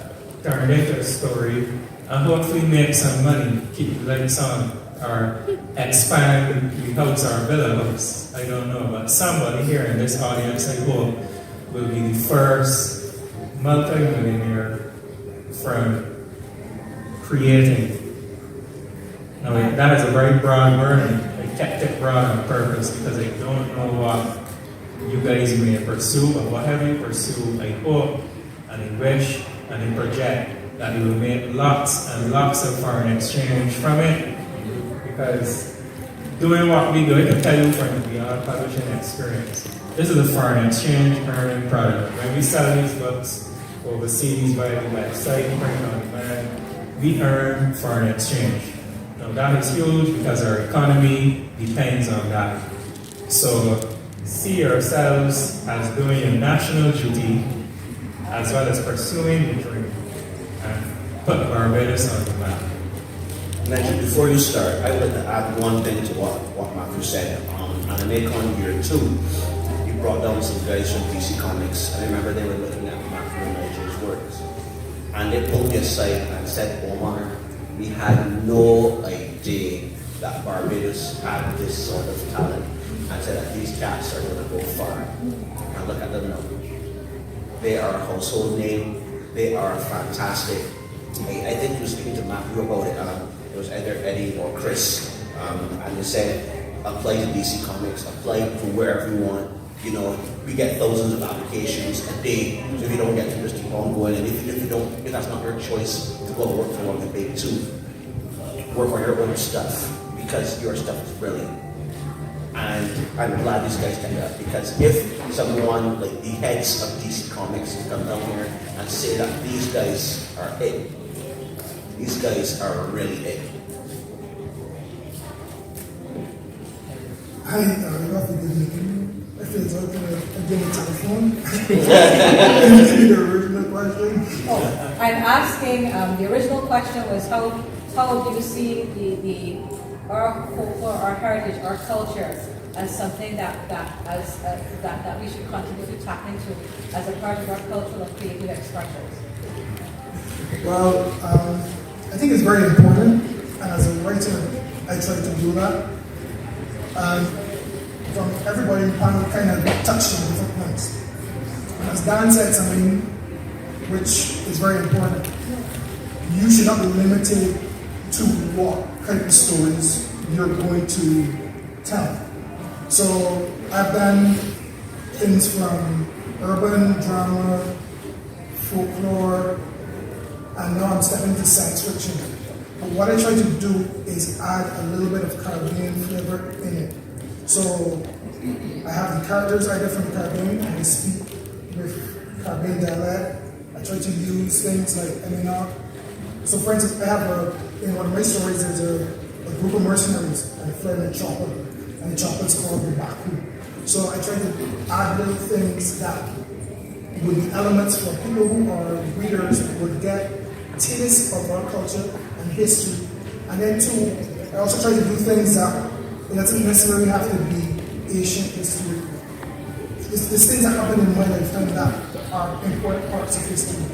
turned into a story, and hopefully make some money, keep the lights on, or expand the house or build a house. I don't know, but somebody here in this audience, I hope, will be the first multi-millionaire from creating. Now, that is a very broad word, and I kept it broad on purpose because I don't know what you guys may pursue, but whatever you pursue, I hope and I wish and I project that you will make lots and lots of foreign exchange from it, because doing what we do, I can tell you from the Beyond Publishing experience, this is a foreign exchange earning product. When we sell these books overseas via the website, print on demand, we earn foreign exchange. Now that is huge because our economy depends on that. So see yourselves as doing your national duty as well as pursuing the dream and put Barbados on the map. Nigel, before you start, I would like to add one thing to what Matthew said. On an Acon year 2, you brought down some guys from DC Comics, and I remember they were looking at Matthew and Nigel's works. And they pulled me aside and said, Omar, we had no idea that Barbados had this sort of talent, and said that these cats are going to go far. And look at them now. They are a household name. They are fantastic. I think you were speaking to Matthew about it. It was either Eddie or Chris, and they said, apply to DC Comics, apply for wherever you want. You know, we get thousands of applications a day, so if you don't get to, just keep on going. And if that's not your choice to go work for one of the big two, work on your own stuff, because your stuff is brilliant. And I'm glad these guys did that, because if someone like the heads of DC Comics come down here and say that these guys are it, these guys are really it. Hi, you have to give me. I feel it's okay. I give a telephone. Give me the original question. Oh, I'm asking, the original question was how do you see our folklore, our heritage, our culture as something that we should continue to tap into as a part of our cultural and creative expressions? Well, I think it's very important, and as a writer, I try to do that. From everybody in the panel kind of touched on different points. And as Dan said something which is very important, you should not be limited to what kind of stories you're going to tell. So I've done things from urban drama, folklore, and now I'm stepping into science fiction. But what I try to do is add a little bit of Caribbean flavor in it. So I have the characters either from the Caribbean, and they speak with Caribbean dialect. I try to use things like Emina. So for instance, I have in one of my stories, there's a group of mercenaries and they fled in a chopper, and the chopper is called the Baku. So I try to add little things that would be elements for people who are readers would get taste of our culture and history. And then too, I also try to do things that it doesn't necessarily have to be ancient history. There's things that happen in my lifetime that are important parts of history.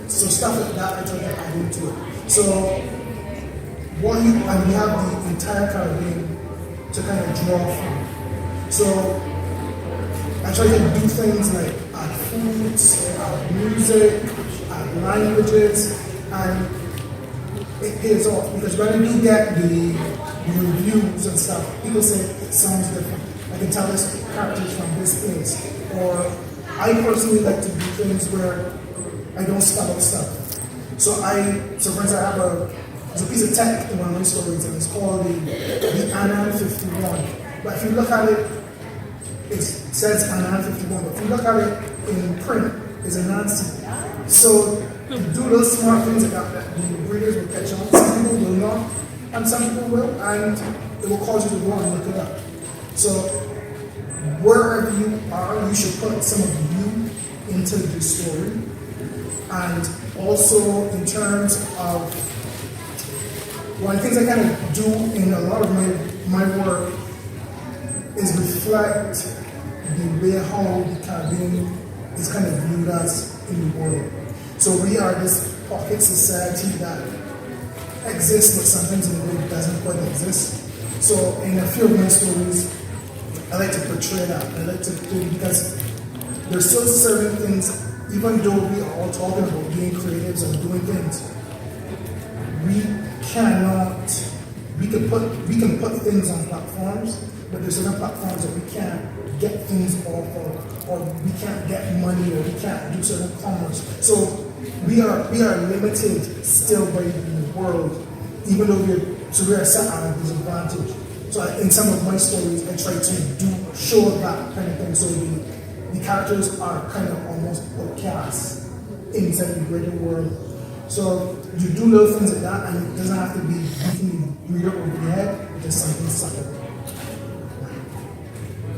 So stuff like that I try to add into it. So we have the entire Caribbean to kind of draw from. So I try to do things like add foods, add music, add languages, and it pays off because when you get the reviews and stuff, people say it sounds different. I can tell this characters from this place. Or I personally like to do things where I don't spell out stuff. So for instance, there's a piece of tech in one of my stories and it's called the Anan 51. But if you look at it, it says Anan 51. But if you look at it in print, it's a Nancy. So you do those smart things like that the readers will catch on. Some people will not, and some people will, and it will cause you to go and look it up. So wherever you are, you should put some of you into the story. And also in terms of one of the things I kind of do in a lot of my work is reflect the way how the Caribbean is kind of viewed as in the world. So we are this pocket society that exists, but sometimes in a way it doesn't quite exist. So in a few of my stories, I like to portray that. I like to do, because there's still certain things, even though we are all talking about being creatives and doing things, we can put things on platforms, but there's certain platforms that we can't get things off of, or we can't get money, or we can't do certain commerce. So we are limited still by the world, even though we are set at a disadvantage. So in some of my stories, I try to show that kind of thing. So the characters are kind of almost outcasts inside the greater world. So you do little things like that, and it doesn't have to be beating the reader over the head. It's just something subtle.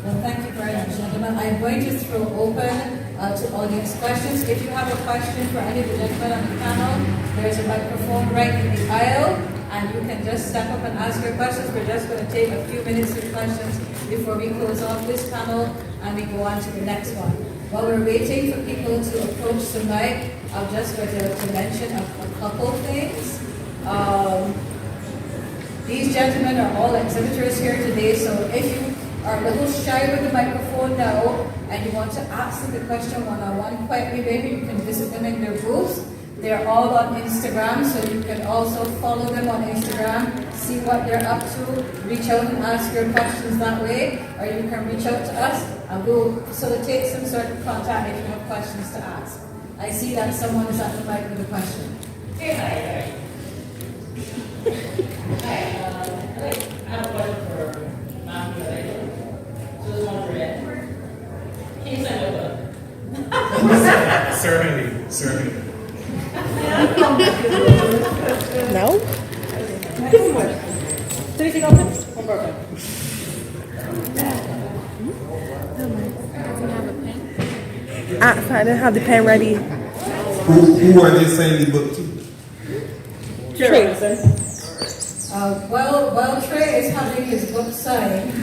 Well, thank you very much, gentlemen. I'm going to throw open to audience questions. If you have a question for any of the gentlemen on the panel, there's a microphone right in the aisle, and you can just step up and ask your questions. We're just going to take a few minutes for questions before we close off this panel and we go on to the next one. While we're waiting for people to approach the mic, I'm just going to mention a couple things. These gentlemen are all exhibitors here today, so if you are a little shy with the microphone now and you want to ask them the question one-on-one quietly, maybe you can visit them in their booths. They're all on Instagram, so you can also follow them on Instagram, see what they're up to, reach out and ask your questions that way, or you can reach out to us and we'll facilitate some sort of contact if you have questions to ask. I see that someone is at the mic with a question. Hey, hi. I have a question for Matthew. So this one for Ed. Can you send over? Certainly. No? Anything open? One more. I didn't have the pen ready. Who are they sending the book to? Trey. While Trey is having his book signed,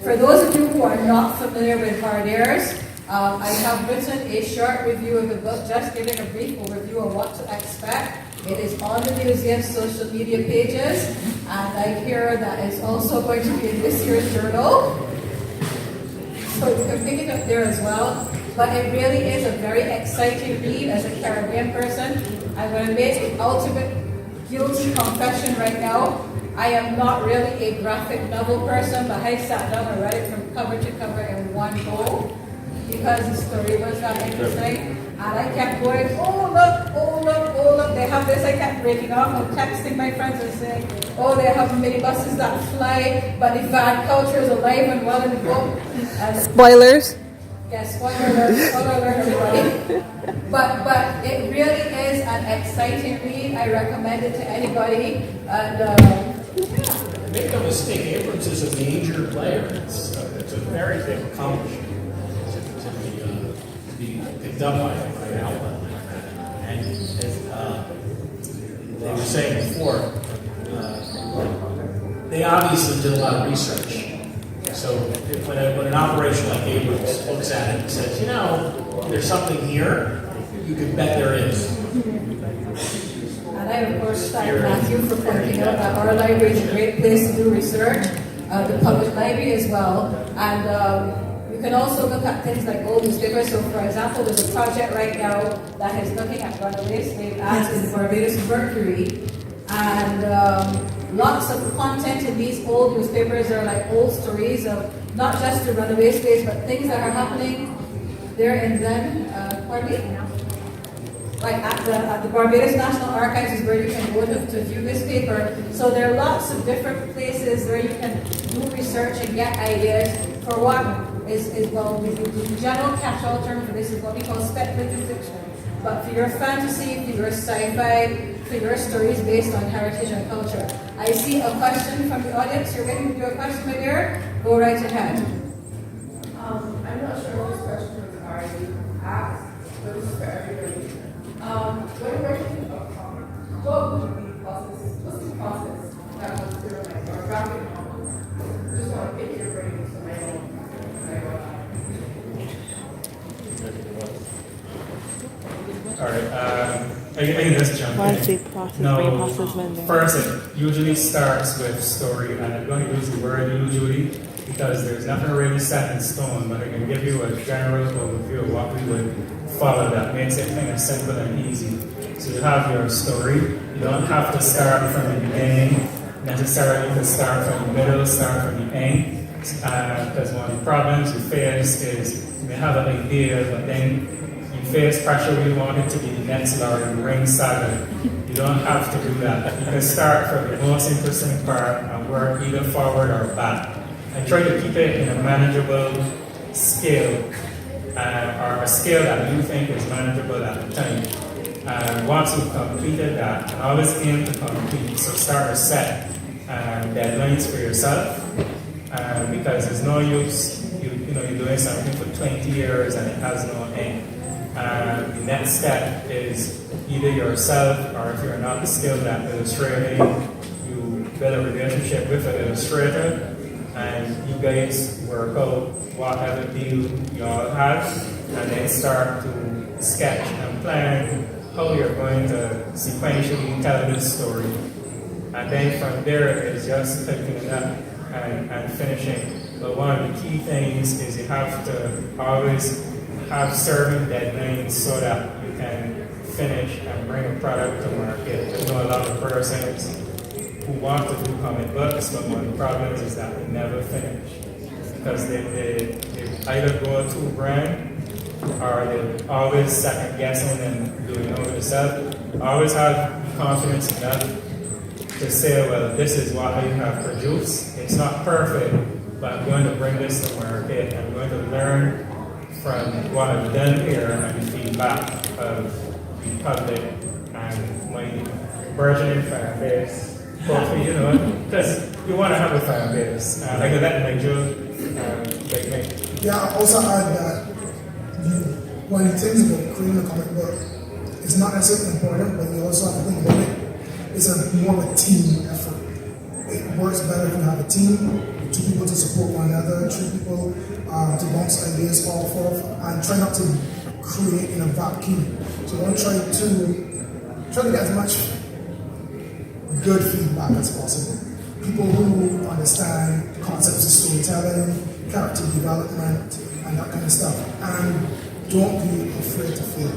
for those of you who are not familiar with Hardairs, I have written a short review of the book, just giving a brief overview of what to expect. It is on the museum's social media pages, and I hear that it's also going to be in this year's journal. So you can pick it up there as well. But it really is a very exciting read as a Caribbean person. I'm going to make the ultimate guilty confession right now. I am not really a graphic novel person, but I sat down and read it from cover to cover in one go because the story was that interesting. And I kept going, oh look, they have this. I kept breaking off. I'm texting my friends and saying, oh, they have minibuses that fly, but the van culture is alive and well in the book. Spoilers. Yes, spoiler alert, everybody. But it really is an exciting read. I recommend it to anybody. And Make no mistake, Abrams is a major player. It's a very big accomplishment to be picked up by an outlet like that. And as they were saying before, they obviously did a lot of research. So when an operation like Abrams looks at it and says, you know, there's something here, you can bet there is. And I, of course, thank Matthew for pointing out that our library is a great place to do research, the public library as well. And you can also look at things like old newspapers. So, for example, there's a project right now that is looking at runaway slave ads in the Barbados Mercury. And lots of content in these old newspapers are like old stories of not just the runaway slaves, but things that are happening there and then. Like at the Barbados National Archives is where you can go to view this paper. So there are lots of different places where you can do research and get ideas for what is well, the general catch-all term for this is what we call speculative fiction. But for your fantasy, for your sci-fi, for your stories based on heritage and culture. I see a question from the audience. You're waiting to do a question, my dear? Go right ahead. I'm not sure if this question was already asked, but this is for everybody. When working a comic, what would be the process? What's the process that was through like a graphic novel? Just want to pick your brain so I know. I can just jump Once in. we process, No, brain process vending. first it usually starts with story, and I'm going to use the word usually because there's nothing really set in stone, but I can give you a general overview of what we would follow that makes it kind of simple and easy. So you have your story. You don't have to start from the beginning necessarily. You can start from the middle, start from the end, because one of the problems you face is you may have an idea, but then you face pressure where you want it to be the next Lord of the Rings saga. You don't have to do that. You can start from the most interesting part and work either forward or back. And try to keep it in a manageable scale, or a scale that you think is manageable at the time. And once you've completed that, and always aim to complete, so start to set deadlines for yourself, because there's no use you're doing something for 20 years and it has no end. The next step is either yourself, or if you're not skilled at illustrating, you build a relationship with an illustrator and you guys work out whatever deal you all have, and then start to sketch and plan how you're going to sequentially tell this story. And then from there it's just picking it up and finishing. But one of the key things is you have to always have certain deadlines so that you can finish and bring a product to market. I know a lot of persons who want to do comic books, but one of the problems is that they never finish because they either go to a brand or they're always second guessing and doing over themselves. Always have confidence enough to say, well, this is what I have produced. It's not perfect, but I'm going to bring this to market. I'm going to learn from what I've done here and the feedback of the public and my burgeoning fan base. Hopefully, because you want to have a fan base. Like that, my joke, like me. Yeah, I also add that when you think about creating a comic book, it's not necessarily important, but you also have to think about it. It's more of a team effort. It works better if you have a team, 2 people to support one another, 3 people to bounce ideas off of, and try not to create in a vacuum. So don't try to get as much good feedback as possible. People who understand concepts of storytelling, character development, and that kind of stuff. And don't be afraid to fail.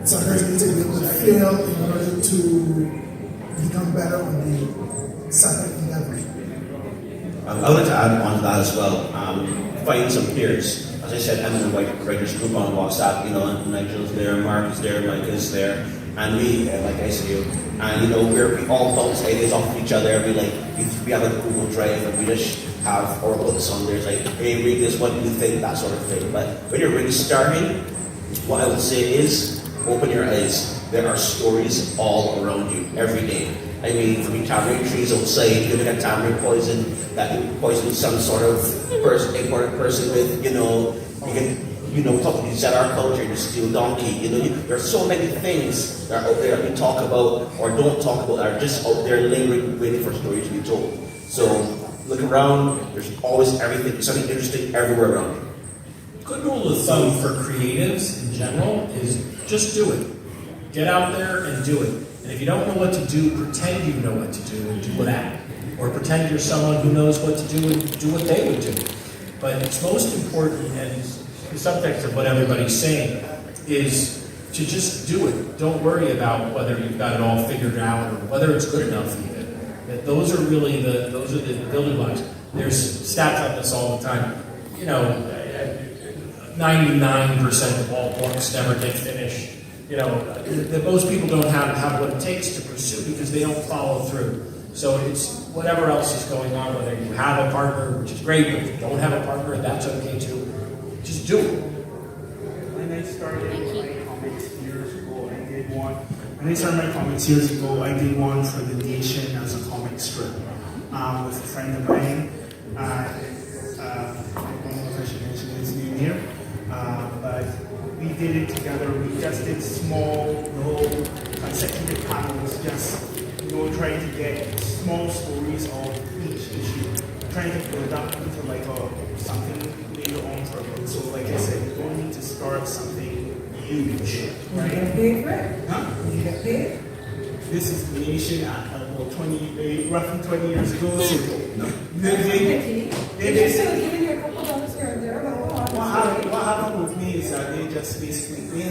Sometimes you need to be able to fail in order to become better on the second endeavor. I would like to add on to that as well. Find some peers. As I said, I'm in the White Writers group on WhatsApp, and Nigel's there, Mark is there, Mike is there, and we, like I see, and we all bounce ideas off of each other. We have a Google Drive and we just have our books on there. It's like, hey, read this, what do you think, that sort of thing. But when you're really starting, what I would say is, open your eyes. There are stories all around you every day. I mean, from tamarind trees outside, you look at tamarind poison, that you poison some sort of important person with, you can, talk about the ZR culture, the steel donkey, there are so many things that are out there that we talk about or don't talk about that are just out there lingering, waiting for stories to be told. So look around, there's always everything, something interesting everywhere around you. Good rule of thumb for creatives in general is just do it. Get out there and do it. And if you don't know what to do, pretend you know what to do and do that. Or pretend you're someone who knows what to do and do what they would do. But it's most important, and the subtext of what everybody's saying, is to just do it. Don't worry about whether you've got it all figured out or whether it's good enough even. That those are really the building blocks. There's stats on this all the time. 99% of all books never get finished. That most people don't have what it takes to pursue because they don't follow through. So it's whatever else is going on, whether you have a partner, which is great, but if you don't have a partner, that's okay too. Just do it. When I started my comics years ago, I did one. When I started my comics years ago, I did one for The Nation as a comic strip with a friend of mine. I don't know if I should mention his name here, but we did it together. We just did small, little consecutive panels, just trying to get small stories of each issue, trying to build up into something later on for a book. So like I said, you don't need to start something huge. Did you Right? get paid for it? Huh? Did you get paid? This is creation at about 20, roughly 20 years ago. So, No. They're still giving you a couple dollars here and there, but hold on. What happened with me is that they just basically, they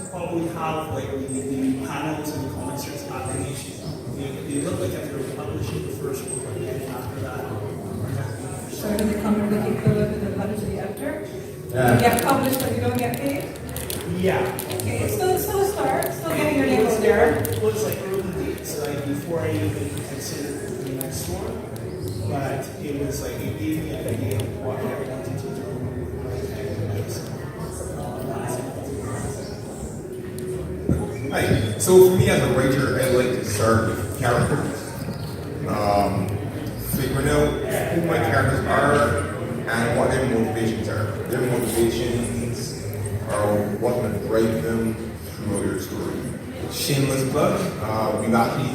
probably have like the panels and the comic strips application. They look like if you're publishing the first book, and then after that, So do they come with the equivalent of the letter to the editor? Yeah. You get published but you don't get paid? yeah. Okay, it's still a start, still getting your name out there. It was like early days, like before I even considered the next store. But it was like, it gave me an idea of what I wanted to do. Hi. So for me as a writer, I like to start with characters. Figuring out who my characters are and what their motivations are. Their motivations are what will drive them throughout their story. Shameless plug, we've actually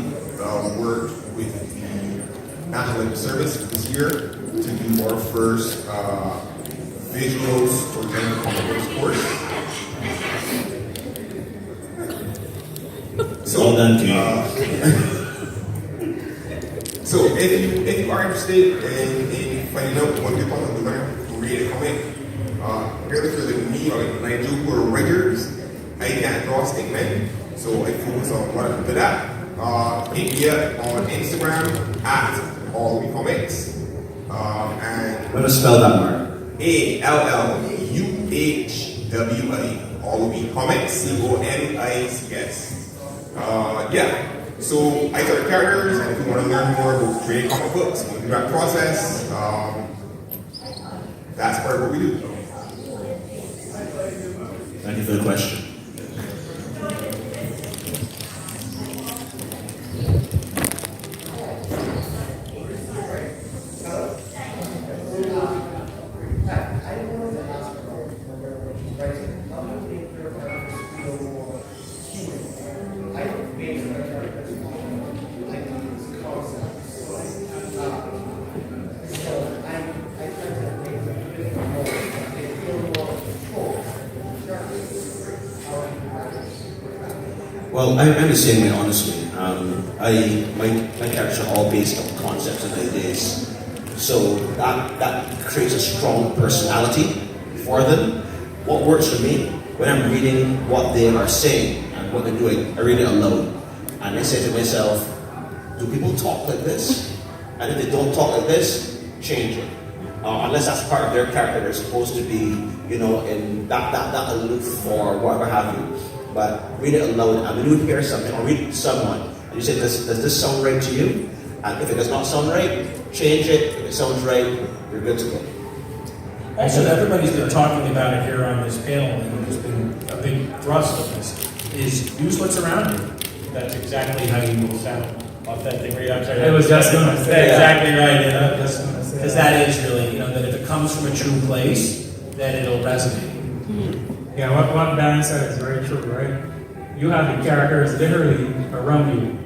worked with the National Library Service this year to do our first visual storytelling comic books course. Well done to you. So if you are interested in finding out what people are learn to read a comic, regardless of me or Nigel who are writers, I can't draw stick men, so I focus on what I'm good at. Hit me up on Instagram at AllWeComics. And I'm gonna spell that, Mark. ALLUHWI, AllWeComics, COMICS. Yeah. So I start characters, and if you want to learn more about creating comic books, going through that process, that's part of what we do. Thank you for the question. Well, I'm the same way, honestly. My characters are all based on concepts and ideas. So that creates a strong personality for them. What works for me, when I'm reading what they are saying and what they're doing, I read it aloud. And I say to myself, do people talk like this? And if they don't talk like this, change it. Unless that's part of their character, they're supposed to be, in that aloof or whatever have you. But read it aloud, and when you hear something or read it to someone, and you say, does this sound right to you? And if it does not sound right, change it. If it sounds right, you're good to go. Also, everybody's been talking about it here on this panel, and there's been a big thrust of this, is use what's around you. That's exactly how you will sound authentic. I was just going to say exactly right, because that is really, that if it comes from a true place, then it'll resonate. Yeah, what Darren said is very true, right? You have the characters literally around you.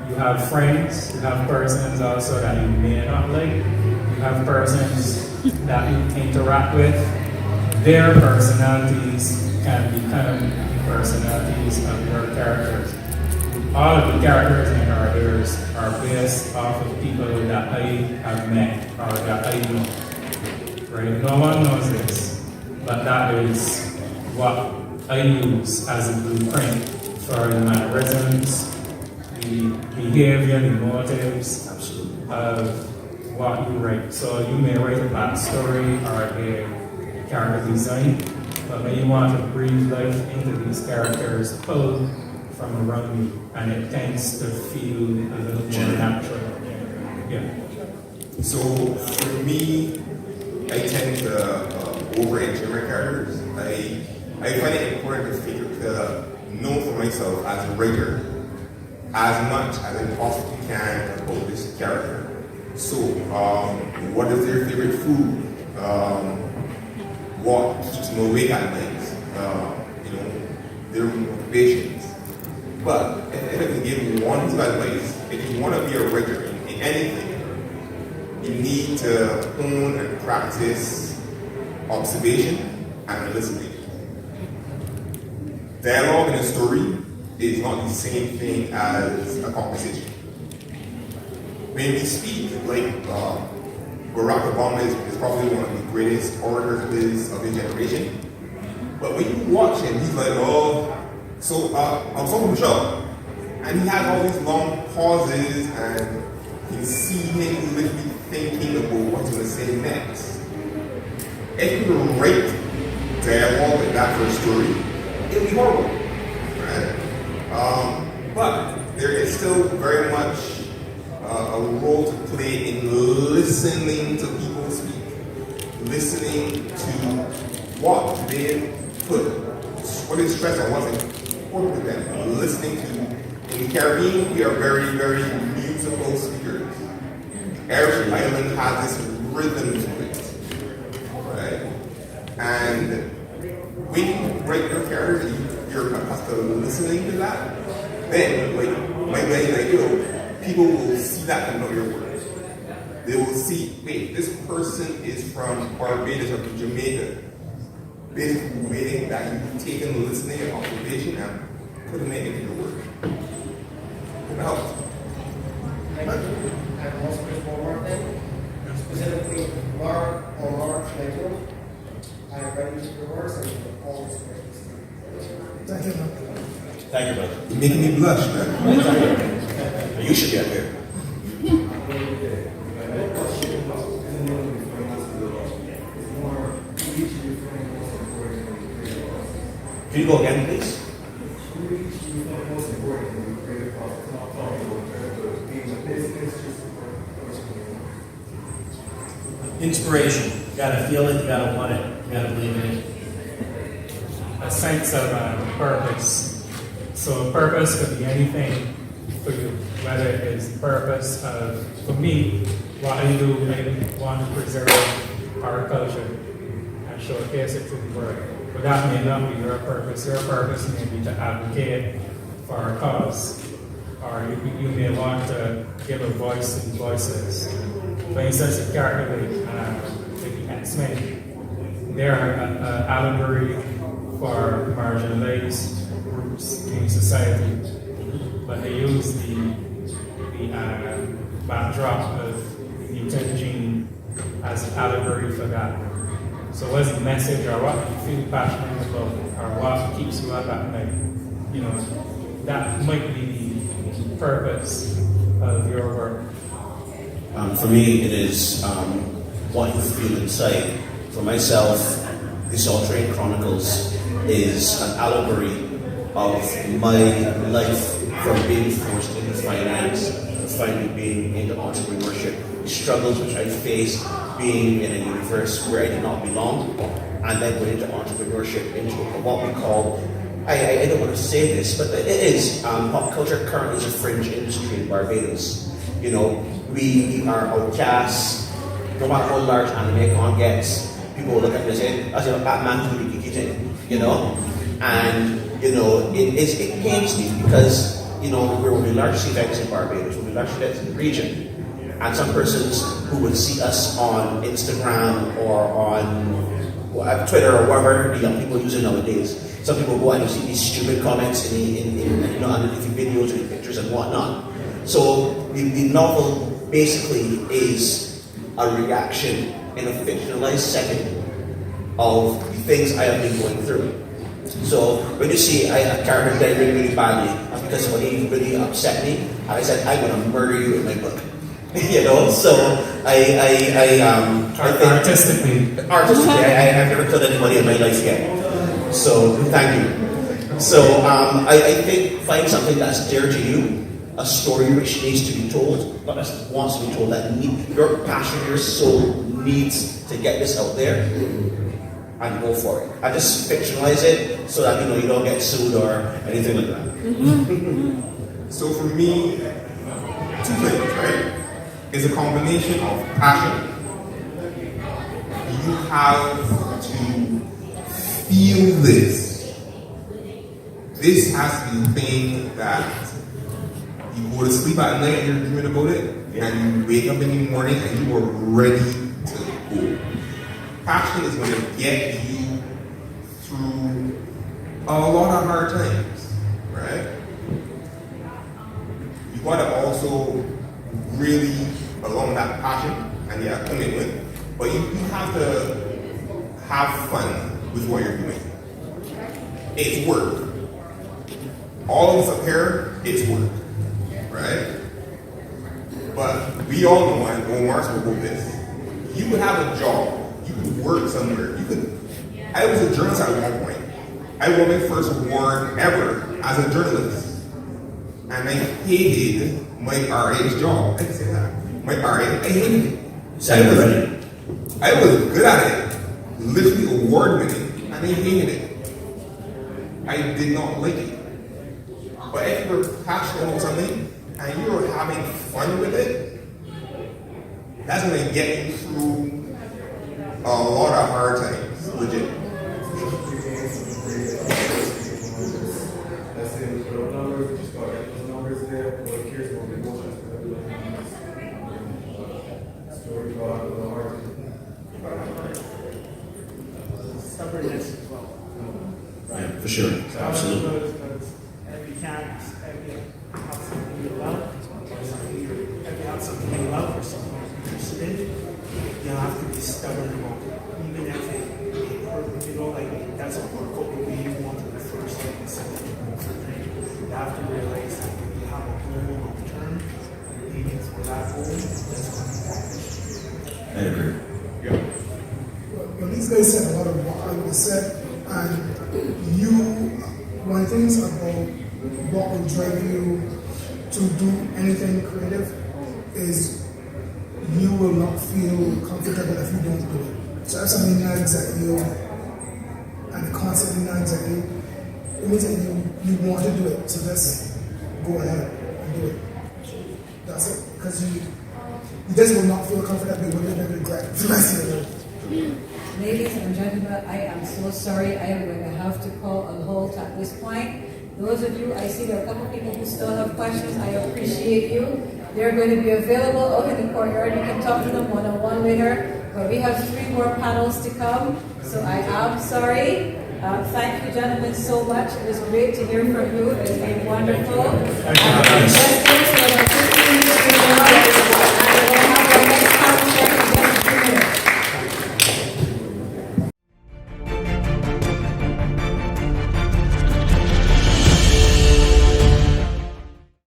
You have friends, you have persons also that you may not like, you have persons that you interact with. Their personalities can become the personalities of your characters. All of the characters in our ears are based off of people that I have met or that I know. Right? No one knows this, but that is what I use as a blueprint for the mannerisms, the behavior, the motives of what you write. So you may write a backstory or a character design, but when you want to breathe life into these characters, pull from around you, and it tends to feel a little more natural. Yeah. So for me, I tend to over-engineer my characters. I find it important to know for myself as a writer as much as I possibly can about this character. So, what is their favorite food? What keeps them awake at night? Their motivations. But if I can give one piece of advice, if you want to be a writer in anything, you need to hone and practice observation and listening. dialogue in a story is not the same thing as a conversation. When we speak, like Barack Obama is probably one of the greatest orators of his generation. But when you watch him, he's like, oh, so I'm from Michelle. And he has all these long pauses, and you see him literally thinking about what he's going to say next. If you write dialogue in that first story, it would be horrible. Right? But there is still very much a role to play in listening to people speak, listening to what they put, what they stress on, what's important to them, listening to. In the Caribbean, we are very, very musical speakers. Every island has this rhythm to it, right? And when you write your character, you're accustomed to listening to that. Then, people will see that and know your words. They will see, wait, this person is from Barbados or from Jamaica. Basically, waiting that you've taken listening and observation and putting it into your work. It helps. Thank you. And also just one more thing. Specifically, Mark or Mark Schlegel, I have read your works and all this questions. Thank you, man. Thank you, brother. You're making me blush, man. You should be up here. Can you go again, please? Inspiration. You gotta feel it, you gotta want it, you gotta believe in it. A sense of purpose. So purpose could be anything for you, whether it is the purpose of, for me, what I do, I want to preserve our culture and showcase it to the world. But that may not be your purpose. Your purpose may be to advocate for our cause, or you may want to give a voice to the voiceless. For instance, a character like the X-Men, they're an allegory for marginalized groups in society, but they use the backdrop of the mutant gene as an allegory for that. So what's the message, or what you feel passionate about, or what keeps you up at night? You know, that might be the purpose of your work. For me, it is what you feel inside. For myself, the Soltrain Chronicles is an allegory of my life from being forced into finance and finally being into entrepreneurship, the struggles which I faced being in a universe where I did not belong, and then went into entrepreneurship, into what we call, I don't want to say this, but it is, pop culture currently is a fringe industry in Barbados. You know, we are outcasts. No matter how large AnimeCon gets, people will look at me and say, "I said, Batman to the geeky thing," you know? And, you know, it pains me because, you know, we're one of the largest events in Barbados, one of the largest events in the region. And some persons who would see us on Instagram or on Twitter or whatever the young people use it nowadays. Some people go and see these stupid comments in you know, underneath the videos and pictures and whatnot. So the novel basically is a reaction in a fictionalized setting of the things I have been going through. So when you see a character died really, really badly, that's because somebody really upset me, and I said, I'm going to murder you in my book. You know, so Artistically, I've never killed anybody in my life yet. So thank you. So I think find something that's dear to you, a story which needs to be told, not just wants to be told, that your passion, your soul needs to get this out there, and go for it. I just fictionalize it so that, you know, you don't get sued or anything like that. So for me, two things, right? It's a combination of passion. You have to feel this. This has to be the thing that you go to sleep at night and you're dreaming about it, and you wake up in the morning and you are ready to go. Passion is going to get you through a lot of hard times, right? You gotta also really belong that passion and yeah, commitment, but you have to have fun with what you're doing. It's work. All of us up here, it's work, right? But we all know, and Omar spoke about this, you could have a job, you could work somewhere, I was a journalist at one point. I won my first award ever as a journalist. And I hated my RA's job. I can say that. My RA, I hated it. I was good at it. Literally award winning. And I hated it. I did not like it. But if you were passionate about something and you were having fun with it, that's going to get you through a lot of hard times. Legit. Let's say with the numbers, we just got those numbers there, but it cares about the emotions that we story about the heart. Stubbornness as well. Yeah, for sure. Absolutely. Because if you can't, if you have something you love, or something if you have something you love or something you're interested in, you have to be stubborn about it. Even if it hurts, you know, like that's a work the way you want it the first thing, the second thing, the third thing. You have to realize that you have a goal long term, you're aiming for that goal, that's what you want. I agree. Well, these guys said a lot of what I would have said, and one of the things about what will drive you to do anything creative is you will not feel comfortable if you don't do it. So if something nags at you and it constantly nags at you, it means that you want to do it. So just go ahead and do it. That's it. Because you just will not feel comfortable with it and regret the rest of your life. Ladies and gentlemen, I am so sorry. I am going to have to call a halt at this point. Those of you, I see there are a couple of people who still have questions. I appreciate you. They're going to be available out in the courtyard. You can talk to them one-on-one later. But we have 3 more panels to come. So I am sorry. Thank you, gentlemen, so much. It was great to hear from you. It's been wonderful.